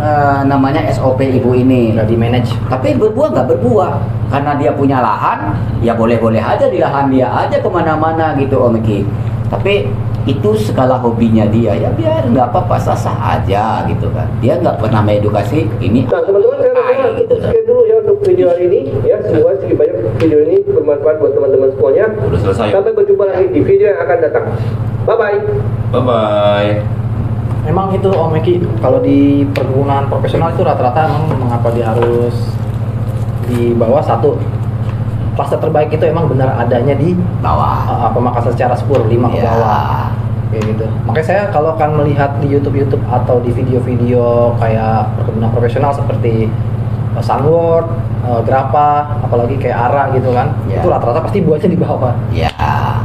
namanya SOP ibu ini. Nggak di manage. Tapi berbuah nggak berbuah, karena dia punya lahan, ya boleh-boleh aja di lahan dia aja kemana-mana gitu Om Eki. Tapi itu skala hobinya dia, ya biar nggak apa-apa, sah-sah aja gitu kan. Dia nggak pernah mengedukasi ini. Nah teman-teman, saya rasa gitu. sekian dulu ya untuk video hari ini ya. Semoga sedikit banyak video ini bermanfaat buat teman-teman semuanya. Udah selesai. Sampai berjumpa lagi di video yang akan datang. Bye bye. Bye bye. Emang itu Om Eki kalau di perkebunan profesional itu rata-rata emang mengapa dia harus di bawah 1. Fase terbaik itu emang benar adanya di Bawah. pemangkasan secara spur 5 ke Ya. bawah. Kayak gitu. Makanya saya kalau akan melihat di YouTube atau di video-video kayak perkebunan profesional seperti Sunward, Grappa, apalagi kayak Ara gitu kan, Ya. itu rata-rata pasti buahnya di bawah. Ya.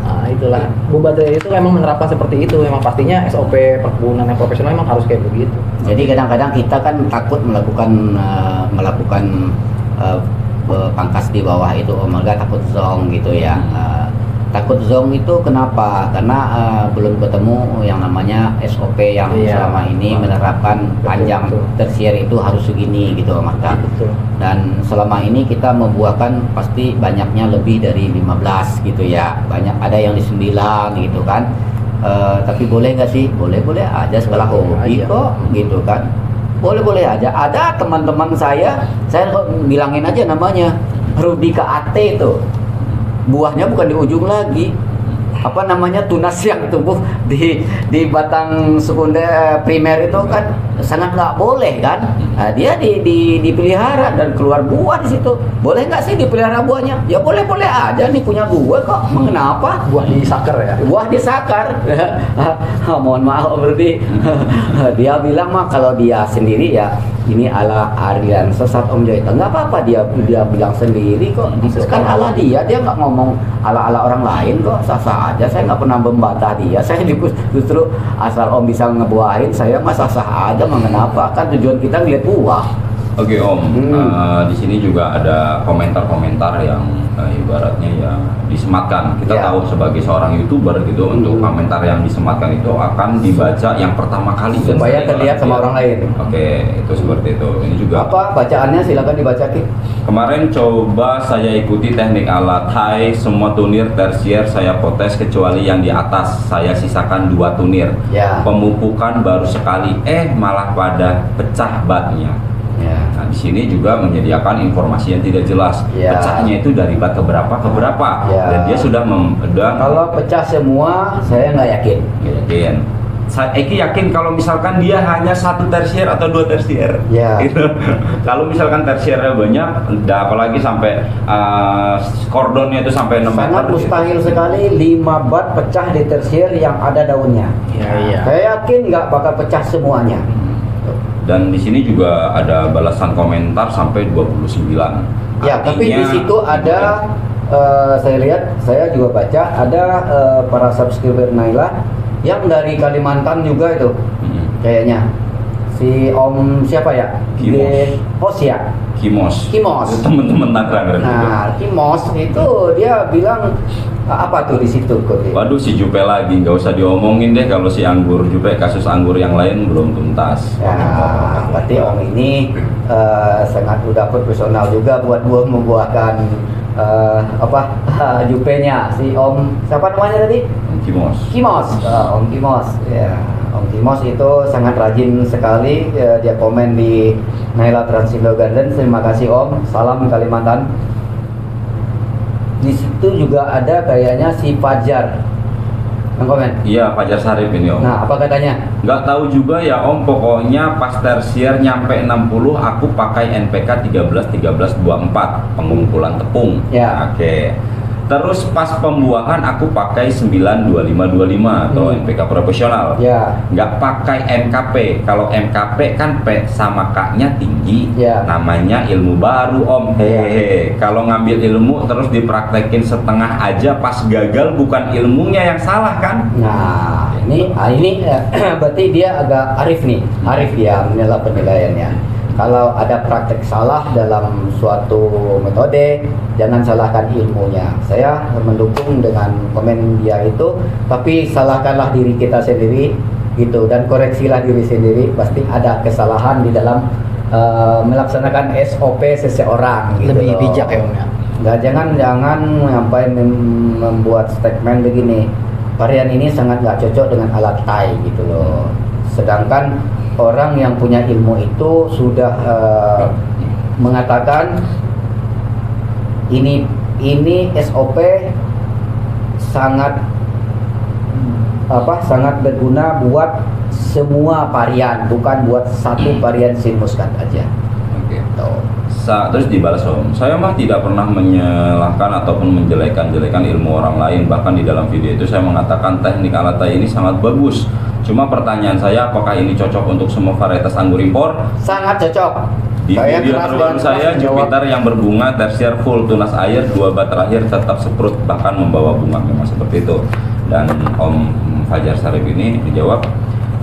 Nah itulah, Bu Badri itu memang menerapkan seperti itu. Memang pastinya SOP perkebunan yang profesional memang harus kayak begitu. Jadi kadang-kadang kita kan takut melakukan pangkas di bawah itu Om Arga, takut zong gitu ya. Takut zong itu kenapa? Karena belum ketemu yang namanya SOP yang Iya. selama ini menerapkan panjang betul. tersier itu harus segini gitu Om Arga. Betul. Dan selama ini kita membuahkan pasti banyaknya lebih dari 15 gitu ya. Banyak, ada yang di 9 gitu kan. Tapi boleh nggak sih? Boleh-boleh aja, skala hobi aja. kok gitu kan. Boleh-boleh aja. Ada teman-teman saya kok bilangin aja namanya Rudika AT itu. Buahnya bukan di ujung lagi. Apa namanya, tunas yang tumbuh di batang sekunder primer itu kan sangat nggak boleh kan. Nah, dia dipelihara dan keluar buah di situ. Boleh nggak sih dipelihara buahnya? Ya boleh-boleh aja, nih punya buah kok. Mengapa? Buah di saker ya. Buah disakar. Mohon maaf berarti dia bilang mah kalau dia sendiri ya ini ala Ardian sesat Om Joy. Nggak apa-apa, dia bilang sendiri kok. Itu kan ala dia nggak ngomong ala orang lain kok, sah-sah aja. Saya nggak pernah membantah dia. Saya justru asal Om bisa ngebuahin, saya mah sah-sah aja. Mengenapa? Kan tujuan kita ngeliat buah. Oke Om, di sini juga ada komentar-komentar yang ibaratnya ya disematkan. Kita Ya. tahu sebagai seorang YouTuber gitu, untuk komentar yang disematkan itu akan dibaca yang pertama kali dan Supaya sering terlihat sama banget. orang lain. Oke, itu seperti itu. Ini juga Apa bacaannya? Silakan dibaca Ki. kemarin coba saya ikuti teknik ala Thai, semua tunir tersier saya potes kecuali yang di atas. Saya sisakan 2 tunir. Ya. Pemupukan baru sekali, malah pada pecah batnya. Ya. Nah, di sini juga menyediakan informasi yang tidak jelas. Ya. Pecahnya itu dari bat ke berapa ke berapa. Ya. Dan dia sudah Kalau pecah semua, saya nggak yakin. yakin. Eki yakin kalau misalkan dia hanya 1 tersier atau 2 tersier. Ya. Gitu. Kalau misalkan tersiernya banyak, apalagi sampai kordonnya itu sampai 6 meter. Sangat mustahil sekali 5 bat pecah di tersier yang ada daunnya. Iya, iya. Saya yakin nggak bakal pecah semuanya. Dan di sini juga ada balasan komentar sampai 29. Ya, tapi di situ ada saya lihat, saya juga baca ada para subscriber Naila yang dari Kalimantan juga itu. Kayaknya si Om siapa ya? Kimos. Kimos. Teman-teman Tangerang. Nah, Kimos itu dia bilang apa tuh di situ, Kode? Waduh, si Jupe lagi, nggak usah diomongin deh kalau si anggur Jupe, kasus anggur yang lain belum tuntas. Ya, berarti Om ini sangat udah profesional juga buat membuahkan Jupenya si Om siapa namanya tadi? Kimos. Om Kimos. Ya, Om Kimos itu sangat rajin sekali. Dia komen di Naila Transindo Garden. Terima kasih Om. Salam Kalimantan. Di situ juga ada kayaknya si Fajar yang komen. Iya, Fajar Sarip ini Om. Nah, apa katanya? Nggak tahu juga ya Om, pokoknya pas tersier nyampe 60 aku pakai NPK 13-13-24 pengumpulan tepung. Ya. Oke. Terus pas pembuahan aku pakai 9-25-25 atau NPK profesional. Ya. Nggak pakai MKP. Kalau MKP kan P sama K-nya tinggi. Ya. Namanya ilmu baru Om. Hehehe. Kalau ngambil ilmu terus dipraktekin setengah aja, pas gagal bukan ilmunya yang salah kan? Nah, ini berarti dia agak arif nih. Arif dia menilai penilaiannya. Kalau ada praktek salah dalam suatu metode, jangan salahkan ilmunya. Saya mendukung dengan komen dia itu, tapi salahkanlah diri kita sendiri gitu, dan koreksilah diri sendiri. Pasti ada kesalahan di dalam melaksanakan SOP seseorang gitu. Lebih loh. bijak ya Om ya. Nggak, jangan sampai membuat statement begini, varian ini sangat nggak cocok dengan alat Thai gitu loh. Sedangkan orang yang punya ilmu itu sudah mengatakan ini SOP sangat sangat berguna buat semua varian, bukan buat satu varian sinus cut aja. Oke. Tuh. Terus dibalas Om, saya mah tidak pernah menyalahkan ataupun menjelekan ilmu orang lain. Bahkan di dalam video itu saya mengatakan teknik alat Thai ini sangat bagus. Cuma pertanyaan saya, apakah ini cocok untuk semua varietas anggur impor? Sangat cocok. Di video terbaru saya, Jupiter yang berbunga tersier full tunas air, 2 bat terakhir tetap seprut bahkan membawa bunga, memang seperti itu. Dan Om Fajar Sarip ini dijawab,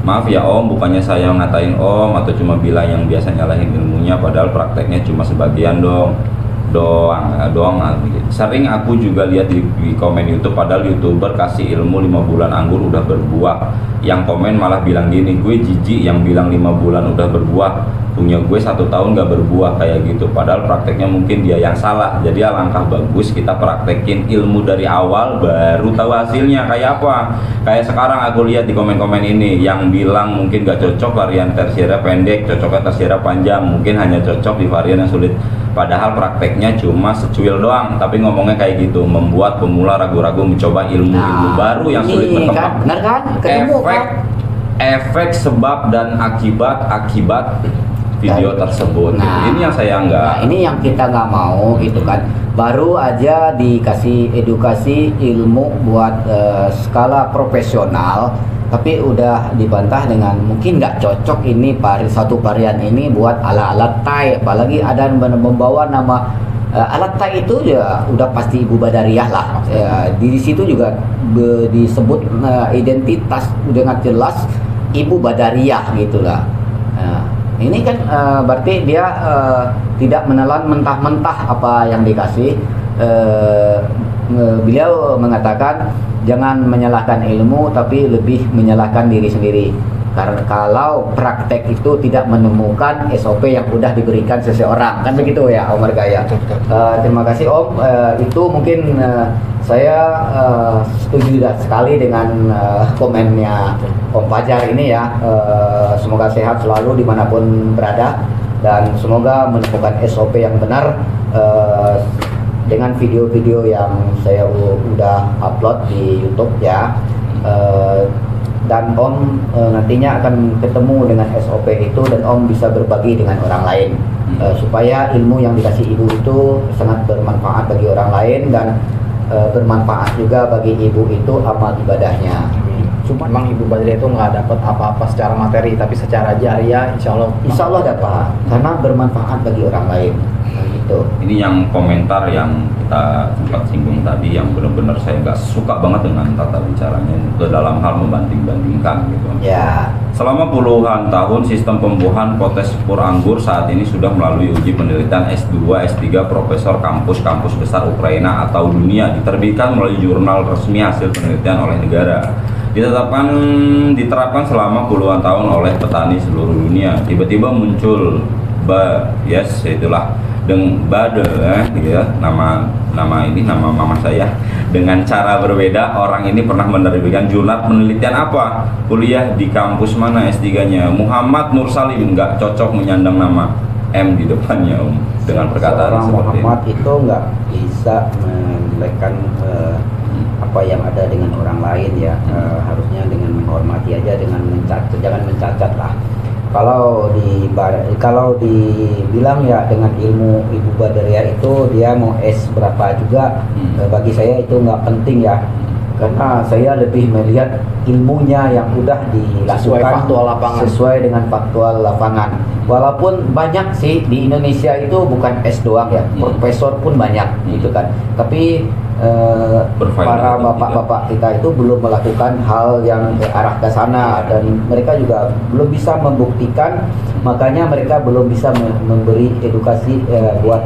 maaf ya Om, bukannya saya ngatain Om atau cuma bilang yang biasa nyalahin ilmunya, padahal prakteknya cuma sebagian doang. Sering aku juga lihat di komen YouTube, padahal YouTuber kasih ilmu 5 bulan anggur udah berbuah. Yang komen malah bilang gini, gue jijik yang bilang 5 bulan udah berbuah, punya gue 1 tahun gak berbuah kayak gitu. Padahal prakteknya mungkin dia yang salah. Jadi alangkah bagus kita praktekin ilmu dari awal, baru tahu hasilnya kayak apa. Kayak sekarang aku lihat di komen-komen ini, yang bilang mungkin gak cocok varian tersiernya pendek, cocoknya tersiernya panjang, mungkin hanya cocok di varian yang sulit. Padahal prakteknya cuma secuil doang, tapi ngomongnya kayak gitu, membuat pemula ragu-ragu mencoba ilmu-ilmu baru yang sulit berkembang. Kan? Benar kan? Ketemu kan? Efek sebab dan akibat video tersebut. Nah, ini yang saya nggak. Nah, ini yang kita nggak mau gitu kan. Baru aja dikasih edukasi ilmu buat skala profesional, tapi udah dibantah dengan mungkin nggak cocok ini satu varian ini buat alat-alat Thai, apalagi ada membawa nama alat Thai itu ya udah pasti Ibu Badariah lah. Di situ juga disebut identitas dengan jelas Ibu Badariah gitulah. Ini kan berarti dia tidak menelan mentah-mentah apa yang dikasih. Beliau mengatakan jangan menyalahkan ilmu, tapi lebih menyalahkan diri sendiri. Karena kalau praktek itu tidak menemukan SOP yang sudah diberikan seseorang, kan begitu ya Om Margaya. Terima kasih Om. Itu mungkin saya setuju sekali dengan komennya Om Fajar ini ya. Semoga sehat selalu dimanapun berada, dan semoga menemukan SOP yang benar dengan video-video yang saya udah upload di YouTube ya. Dan Om nantinya akan ketemu dengan SOP itu, dan Om bisa berbagi dengan orang lain supaya ilmu yang dikasih Ibu itu sangat bermanfaat bagi orang lain, dan bermanfaat juga bagi Ibu itu amal ibadahnya. Cuma memang Ibu Badriah itu nggak dapat apa-apa secara materi, tapi secara jariah insya Allah dapat karena bermanfaat bagi orang lain. Nah, gitu. Ini yang komentar yang kita sempat singgung tadi, yang benar-benar saya nggak suka banget dengan tata bicaranya itu dalam hal membanding-bandingkan gitu. Ya. Selama puluhan tahun sistem pembuahan potes pur anggur saat ini sudah melalui uji penelitian S2, S3 profesor kampus-kampus besar Ukraina atau dunia, diterbitkan melalui jurnal resmi hasil penelitian oleh negara. Diterapkan selama puluhan tahun oleh petani seluruh dunia. Tiba-tiba muncul itulah gitu ya, nama mama saya, dengan cara berbeda. Orang ini pernah menerbitkan jurnal penelitian apa, kuliah di kampus mana, S3-nya, Muhammad Nur Salim, nggak cocok menyandang nama M di depannya, Om, dengan perkataan Seorang seperti Muhammad ini. itu nggak bisa menjelekkan apa yang ada dengan orang lain ya. Harusnya dengan menghormati aja, dengan jangan mencacat lah. Kalau dibilang ya dengan ilmu Ibu Badriah itu dia mau S berapa juga, bagi saya itu nggak penting ya, karena saya lebih melihat ilmunya yang udah dilakukan sesuai dengan faktual lapangan. Walaupun banyak sih di Indonesia itu bukan S doang ya, profesor pun banyak gitu kan, tapi para bapak-bapak kita itu belum melakukan hal yang ke arah ke sana, dan mereka juga belum bisa membuktikan, makanya mereka belum bisa memberi edukasi buat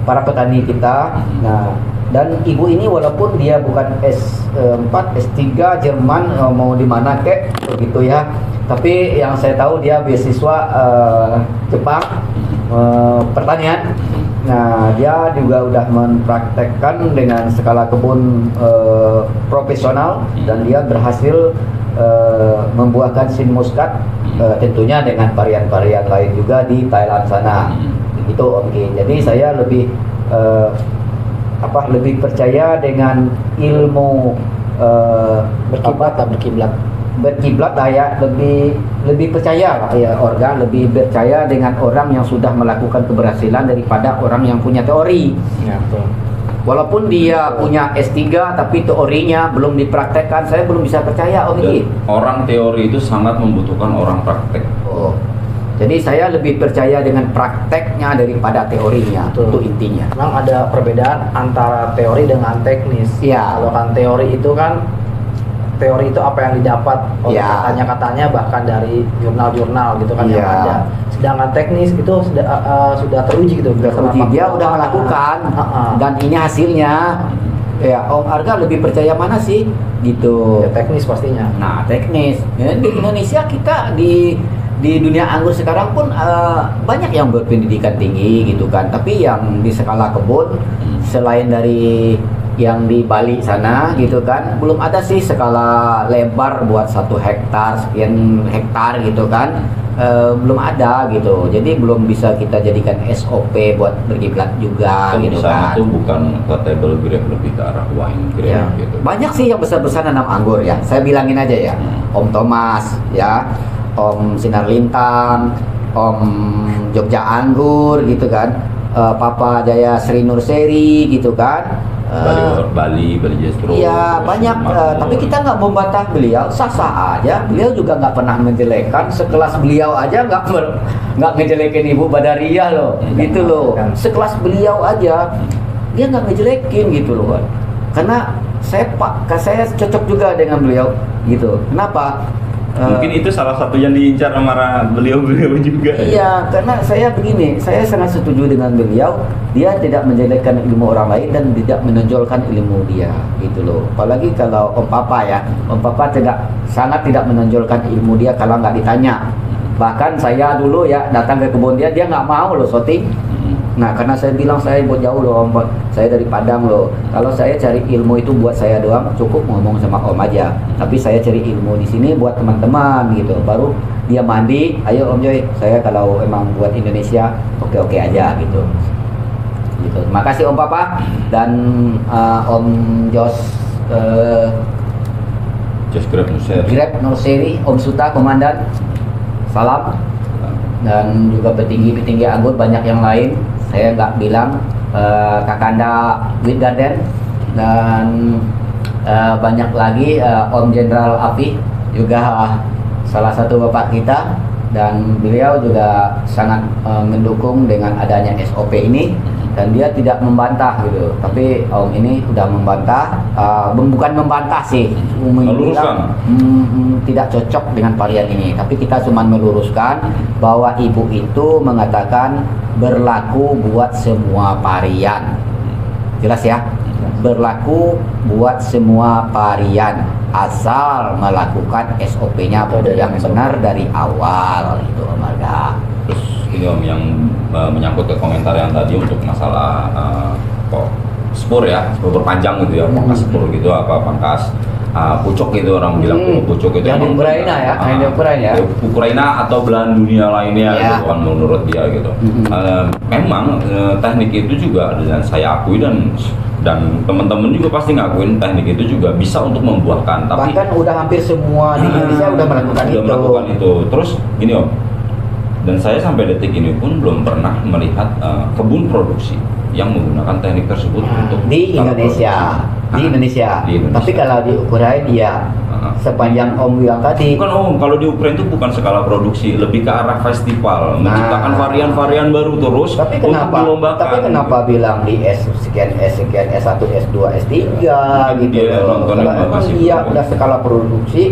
para petani kita. Nah, dan ibu ini walaupun dia bukan S4, S3 Jerman, mau di mana kek begitu ya, tapi yang saya tahu dia beasiswa Jepang pertanian. Nah, dia juga udah mempraktekkan dengan skala kebun profesional, dan dia berhasil membuahkan sin muskat, tentunya dengan varian-varian lain juga di Thailand sana. Itu Om. Jadi saya lebih lebih percaya dengan ilmu berkiblat lah ya, lebih percaya lah ya, lebih percaya dengan orang yang sudah melakukan keberhasilan daripada orang yang punya teori. Ya, betul. Walaupun dia punya S3 tapi teorinya belum dipraktekkan, saya belum bisa percaya Om. Dan orang teori itu sangat membutuhkan orang praktek. Oh. Jadi saya lebih percaya dengan prakteknya daripada teorinya. Betul. Itu intinya. Memang ada perbedaan antara teori dengan teknis. Iya. Kalau kan teori itu apa yang didapat oleh Ya. katanya bahkan dari jurnal-jurnal gitu kan yang Ya. ada. Sedangkan teknis itu sudah teruji gitu. Teruji, dia udah melakukan dan ini hasilnya. Ya, Om Arga lebih percaya mana sih? Gitu. Ya, teknis pastinya. Nah, teknis. Ya, di Indonesia kita di dunia anggur sekarang pun banyak yang berpendidikan tinggi gitu kan. Tapi yang di skala kebun selain dari yang di Bali sana gitu kan, belum ada sih skala lebar buat 1 hektar sekian hektar gitu kan, belum ada gitu. Jadi belum bisa kita jadikan SOP buat berkiblat juga Kan gitu di sana kan. tuh bukan ke table grape, lebih ke arah wine grape Ya, gitu. banyak sih yang besar-besar nanam anggur ya. Saya bilangin aja ya, Om Thomas ya, Om Sinar Lintang, Om Jogja Anggur gitu kan, Papa Jaya Sri Nurseri gitu kan. Bali Jestro. Iya banyak, tapi kita nggak membantah beliau, sah-sah aja. Beliau juga nggak pernah menjelekkan. Sekelas beliau aja nggak ngejelekin Ibu Badriah loh, gitu loh. Sekelas beliau aja dia nggak ngejelekin gitu loh. Karena saya cocok juga dengan beliau gitu. Kenapa? Mungkin itu salah satu yang diincar sama beliau-beliau juga. Iya, karena saya begini, saya sangat setuju dengan beliau. Dia tidak menjelekkan ilmu orang lain dan tidak menonjolkan ilmu dia, gitu loh. Apalagi kalau Om Papa ya, Om Papa sangat tidak menonjolkan ilmu dia kalau nggak ditanya. Bahkan saya dulu ya datang ke kebun dia nggak mau loh syuting. Nah, karena saya bilang saya buat jauh loh Om, saya dari Padang loh. Kalau saya cari ilmu itu buat saya doang, cukup ngomong sama Om aja. Tapi saya cari ilmu di sini buat teman-teman gitu. Baru dia mandi, ayo Om Joy, saya kalau emang buat Indonesia oke-oke aja gitu. Gitu. Makasih Om Papa dan Om Jos Grab Nurseri, Om Suta Komandan. Salam. Dan juga petinggi-petinggi anggur banyak yang lain. Saya nggak bilang Kakanda Wheat Garden dan banyak lagi Om Jenderal Api juga salah satu bapak kita, dan beliau juga sangat mendukung dengan adanya SOP ini, dan dia tidak membantah gitu. Tapi Om ini sudah membantah, bukan membantah sih, Meluruskan. tidak cocok dengan varian ini. Tapi kita cuma meluruskan bahwa ibu itu mengatakan berlaku buat semua varian. Jelas ya? Berlaku buat semua varian asal melakukan SOP-nya yang benar dari awal itu, Om Arga. Terus ini Om yang menyangkut ke komentar yang tadi untuk masalah kok spur ya, spur berpanjang gitu ya, pangkas spur gitu, apa pangkas pucuk gitu, orang bilang pucuk itu yang di emang Ukraina ya, yang di Ukraina ya. Ukraina atau belahan dunia lainnya Ya. gitu kan menurut dia gitu. Memang teknik itu juga, dan saya akui dan teman-teman juga pasti ngakuin teknik itu juga bisa untuk membuahkan, tapi Bahkan udah hampir semua di Indonesia udah melakukan itu. Terus gini Om, dan saya sampai detik ini pun belum pernah melihat kebun produksi yang menggunakan teknik tersebut untuk Di Indonesia. Di Indonesia. Di Indonesia. Tapi kalau di Ukraina ya sepanjang Om bilang tadi. Bukan Om, kalau di Ukraina itu bukan skala produksi, lebih ke arah festival, menciptakan varian-varian baru terus Tapi untuk kenapa? dilombakan. Tapi kenapa bilang di sekian S1, S2, S3 gitu Dia loh. nontonnya Kalau emang masih iya belum. udah skala produksi,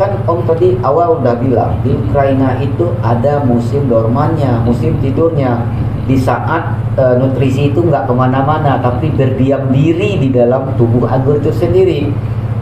kan Om tadi awal udah bilang di Ukraina itu ada musim dormannya, musim tidurnya. Di saat nutrisi itu nggak kemana-mana, tapi berdiam diri di dalam tubuh anggur itu sendiri.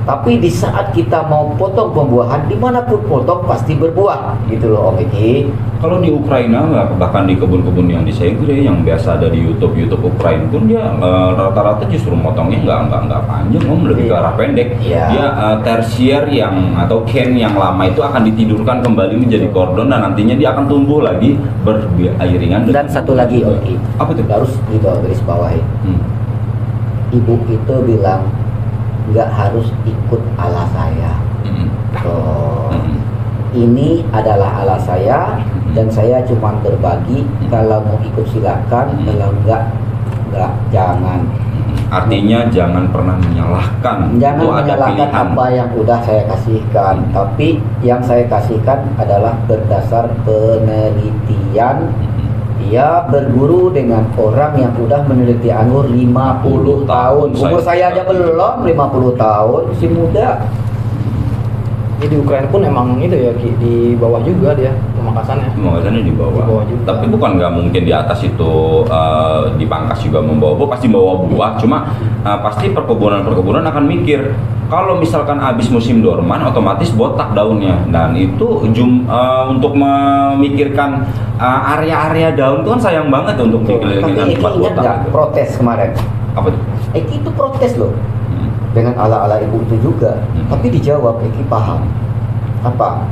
Tapi di saat kita mau potong pembuahan, dimanapun potong pasti berbuah, gitu loh Om Eki. Kalau di Ukraina, bahkan di kebun-kebun yang di Segre yang biasa ada di YouTube Ukraina pun dia rata-rata justru motongnya nggak panjang, Om, lebih ke arah pendek. Iya. Dia tersier yang atau ken yang lama itu akan ditidurkan kembali menjadi kordon, dan nantinya dia akan tumbuh lagi beriringan. Dan satu lagi Om Eki, Apa itu? harus garis bawahi. Ibu itu bilang nggak harus ikut ala saya. Oh, ini adalah ala saya dan saya cuma berbagi. Kalau mau ikut silakan, kalau enggak jangan. Artinya jangan pernah menyalahkan. Jangan Itu ada menyalahkan pilihan. apa yang udah saya kasihkan, tapi yang saya kasihkan adalah berdasar penelitian. Dia berguru dengan orang yang udah meneliti anggur 50 tahun. Umur saya aja belum 50 tahun, masih muda. Jadi di Ukraina pun emang itu ya Ki, di bawah juga dia pemangkasannya. Pemangkasannya di bawah. Di bawah juga. Tapi bukan nggak mungkin di atas itu dipangkas juga membawa buah, pasti bawa buah. Cuma pasti perkebunan akan mikir kalau misalkan habis musim dorman otomatis botak daunnya. Dan itu untuk memikirkan area-area daun itu kan sayang banget untuk dikelilingin Tapi Eki tempat ingat botak. nggak gitu. protes kemarin? Apa itu? Eki itu protes loh dengan ala-ala ibu itu juga. Tapi dijawab, Eki paham. Apa?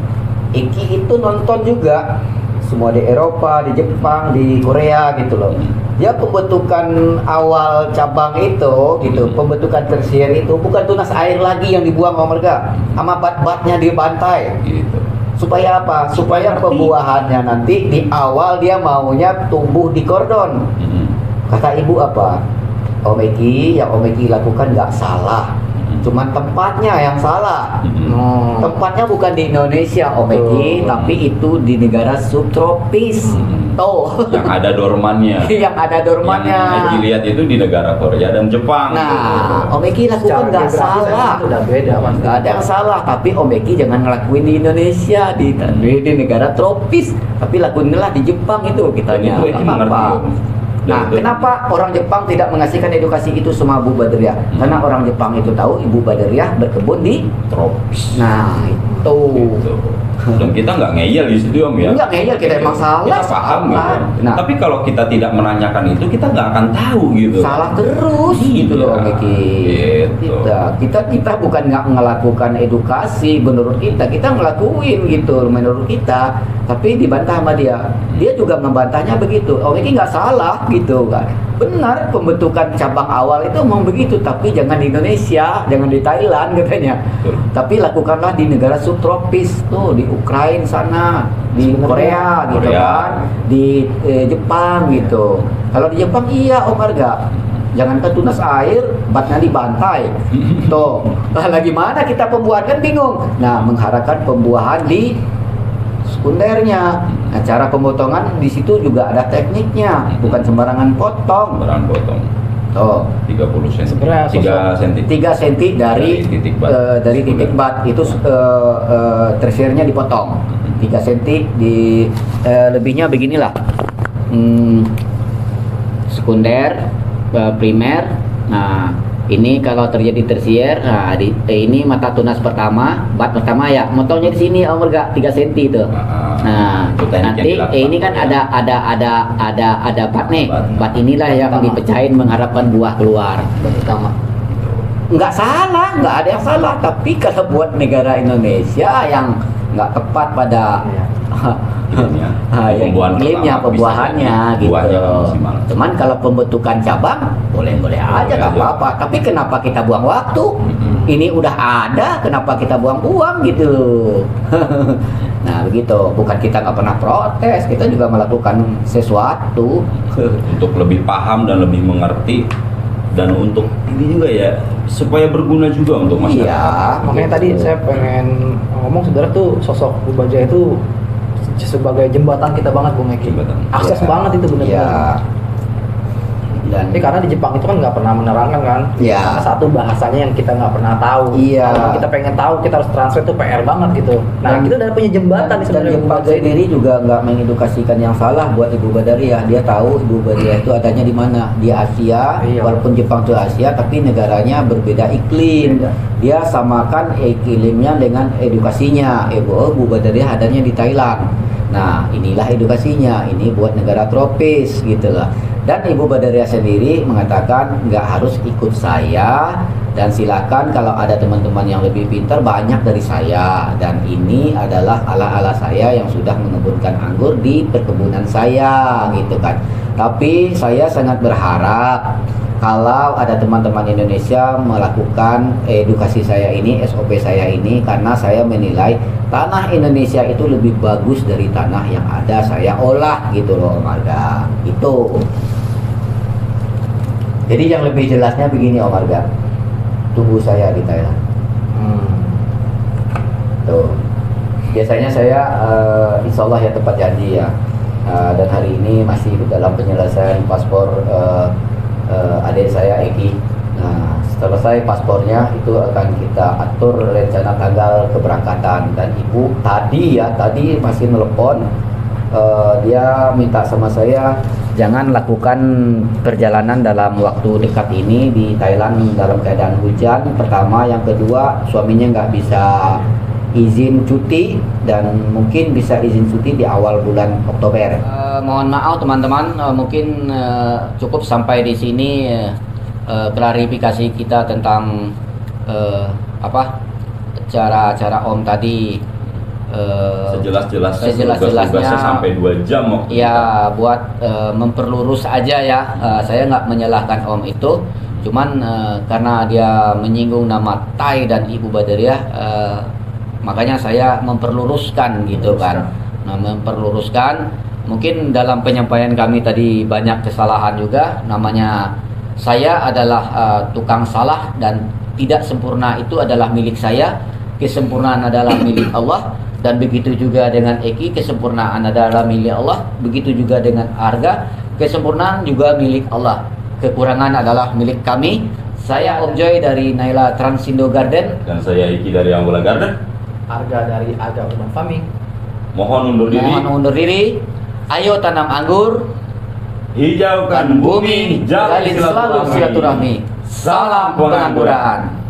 Eki itu nonton juga semua di Eropa, di Jepang, di Korea gitu loh. Dia pembentukan awal cabang itu gitu, pembentukan tersier itu bukan tunas air lagi yang dibuang sama mereka, sama bat-batnya dibantai. Gitu. Supaya apa? Supaya pembuahannya nanti di awal dia maunya tumbuh di kordon. Kata ibu apa? Om Eki, yang Om Eki lakukan nggak salah, cuman tempatnya yang salah. Tempatnya bukan di Indonesia Om Eki, tapi itu di negara subtropis. Tuh. Yang ada dormannya. Yang ada dormannya. Yang dilihat itu di negara Korea dan Jepang. Nah, Om Eki lakukan nggak salah. Itu udah beda Mas. Nggak ada yang salah, tapi Om Eki jangan ngelakuin di Indonesia, di negara tropis, tapi lakuinlah di Jepang itu Dan kitanya. itu Eki mengerti, Om. Dan Nah, itu- kenapa orang Jepang tidak mengasihkan edukasi itu sama Bu Badriah? Karena orang Jepang itu tahu Ibu Badriah berkebun di. tropis. Nah, itu. Gitu. Dan kita nggak ngeyel di situ Om ya. Nggak ngeyel, kita emang salah, Kita paham gitu. salah. Nah. Tapi kalau kita tidak menanyakan itu, kita nggak akan tahu gitu. Salah terus gitu loh Om Eki. Gitu. Kita bukan nggak melakukan edukasi menurut kita ngelakuin gitu menurut kita, tapi dibantah sama dia. Dia juga membantahnya begitu. Om Eki nggak salah gitu kan. Benar, pembentukan cabang awal itu memang begitu, tapi jangan di Indonesia, jangan di Thailand katanya. Betul. Tapi lakukanlah di negara subtropis tuh, di Ukraina sana, di Korea gitu Korea. kan, di Jepang gitu. Kalau di Jepang iya Om Arga. Jangankan tunas air, batnya dibantai. Tuh, lagi mana kita pembuahan kan bingung. Nah, mengharapkan pembuahan di sekundernya. Nah, cara pemotongan di situ juga ada tekniknya, bukan sembarangan potong. Baran potong Tuh, 30 cm. Sebenarnya 3 cm. 3 cm dari Dari titik bat. itu tersiernya dipotong. 3 cm di lebihnya beginilah. Sekunder, primer. Nah, ini kalau terjadi tersier, nah ini mata tunas pertama, bat pertama ya, motongnya di sini Om Marga 3 cm itu. Nah, itu teknik nanti yang dilakukan. ini kan ada bat nih. Bat inilah yang dipecahin mengharapkan buah keluar. Bat utama. Nggak salah, nggak ada yang salah. Tapi kalau buat negara Indonesia yang nggak tepat pada Iklimnya. iklimnya, pertama, pembuahannya bisa gitu. buahnya nggak maksimal. Cuman kalau pembentukan cabang boleh-boleh aja, nggak aja. apa-apa. Tapi kenapa kita buang waktu? Ini udah ada, kenapa kita buang-buang gitu? Nah begitu. Bukan kita nggak pernah protes, kita juga melakukan sesuatu. Untuk lebih paham dan lebih mengerti, dan untuk ini juga ya supaya berguna juga untuk masyarakat. Iya. Makanya tadi saya pengen ngomong sebenarnya tuh sosok Bu Baja itu sebagai jembatan kita banget, Bung Eki. Jembatan. Akses Iya. banget itu benar-benar. Iya. Dan Tapi karena di Jepang itu kan nggak pernah menerangkan kan. Iya. Karena satu bahasanya yang kita nggak pernah tahu. Iya. Kalau kita pengen tahu, kita harus translate itu PR banget gitu. Nah, Dan- kita udah punya jembatan nih dan sebenarnya. Bu Jepang Baja ini. sendiri juga nggak mengedukasikan yang salah buat Ibu Badariah. Dia tahu Ibu Badariah itu adanya di mana, di Asia. Iya. Walaupun Jepang itu Asia, tapi negaranya berbeda iklim. Beda. Dia samakan iklimnya dengan edukasinya. Bu Badariah adanya di Thailand. Nah, inilah edukasinya. Ini buat negara tropis gitu lah. Dan Ibu Badariah sendiri mengatakan nggak harus ikut saya, dan silakan kalau ada teman-teman yang lebih pintar banyak dari saya, dan ini adalah ala-ala saya yang sudah mengembunkan anggur di perkebunan saya gitu kan. Tapi saya sangat berharap kalau ada teman-teman Indonesia melakukan edukasi saya ini, SOP saya ini, karena saya menilai tanah Indonesia itu lebih bagus dari tanah yang ada saya olah gitu loh Om Marga. Itu. Jadi yang lebih jelasnya begini Om Marga. Tubuh saya di Thailand. Tuh. Biasanya saya insya Allah ya tepat janji ya. Dan hari ini masih dalam penyelesaian paspor adik saya Eki. Nah, selesai paspornya itu akan kita atur rencana tanggal keberangkatan. Dan ibu tadi masih nelpon, dia minta sama saya jangan lakukan perjalanan dalam waktu dekat ini di Thailand dalam keadaan hujan. Pertama, yang kedua suaminya nggak bisa izin cuti, dan mungkin bisa izin cuti di awal bulan Oktober. Mohon maaf teman-teman, mungkin cukup sampai di sini klarifikasi kita tentang cara Om tadi. Sejelas-jelasnya sampai 2 jam waktu Ya, buat memperlurus aja ya. Saya nggak menyalahkan Om itu, cuman karena dia menyinggung nama Thai dan Ibu Badariah, makanya saya memperluruskan gitu kan. Nah, memperluruskan, mungkin dalam penyampaian kami tadi banyak kesalahan juga. Namanya saya adalah tukang salah, dan tidak sempurna itu adalah milik saya. Kesempurnaan adalah milik Allah. Dan begitu juga dengan Eki, kesempurnaan adalah milik Allah. Begitu juga dengan Arga, kesempurnaan juga milik Allah. Kekurangan adalah milik kami. Saya Om Joy dari Naila Transindo Garden. dan saya Iki dari Angola Garden. Harga dari Aga Urban Farming. Mohon undur diri. Mohon undur diri. Ayo tanam anggur, Hijaukan bumi, jalin jalin selalu silaturahmi. Salam pengangguran.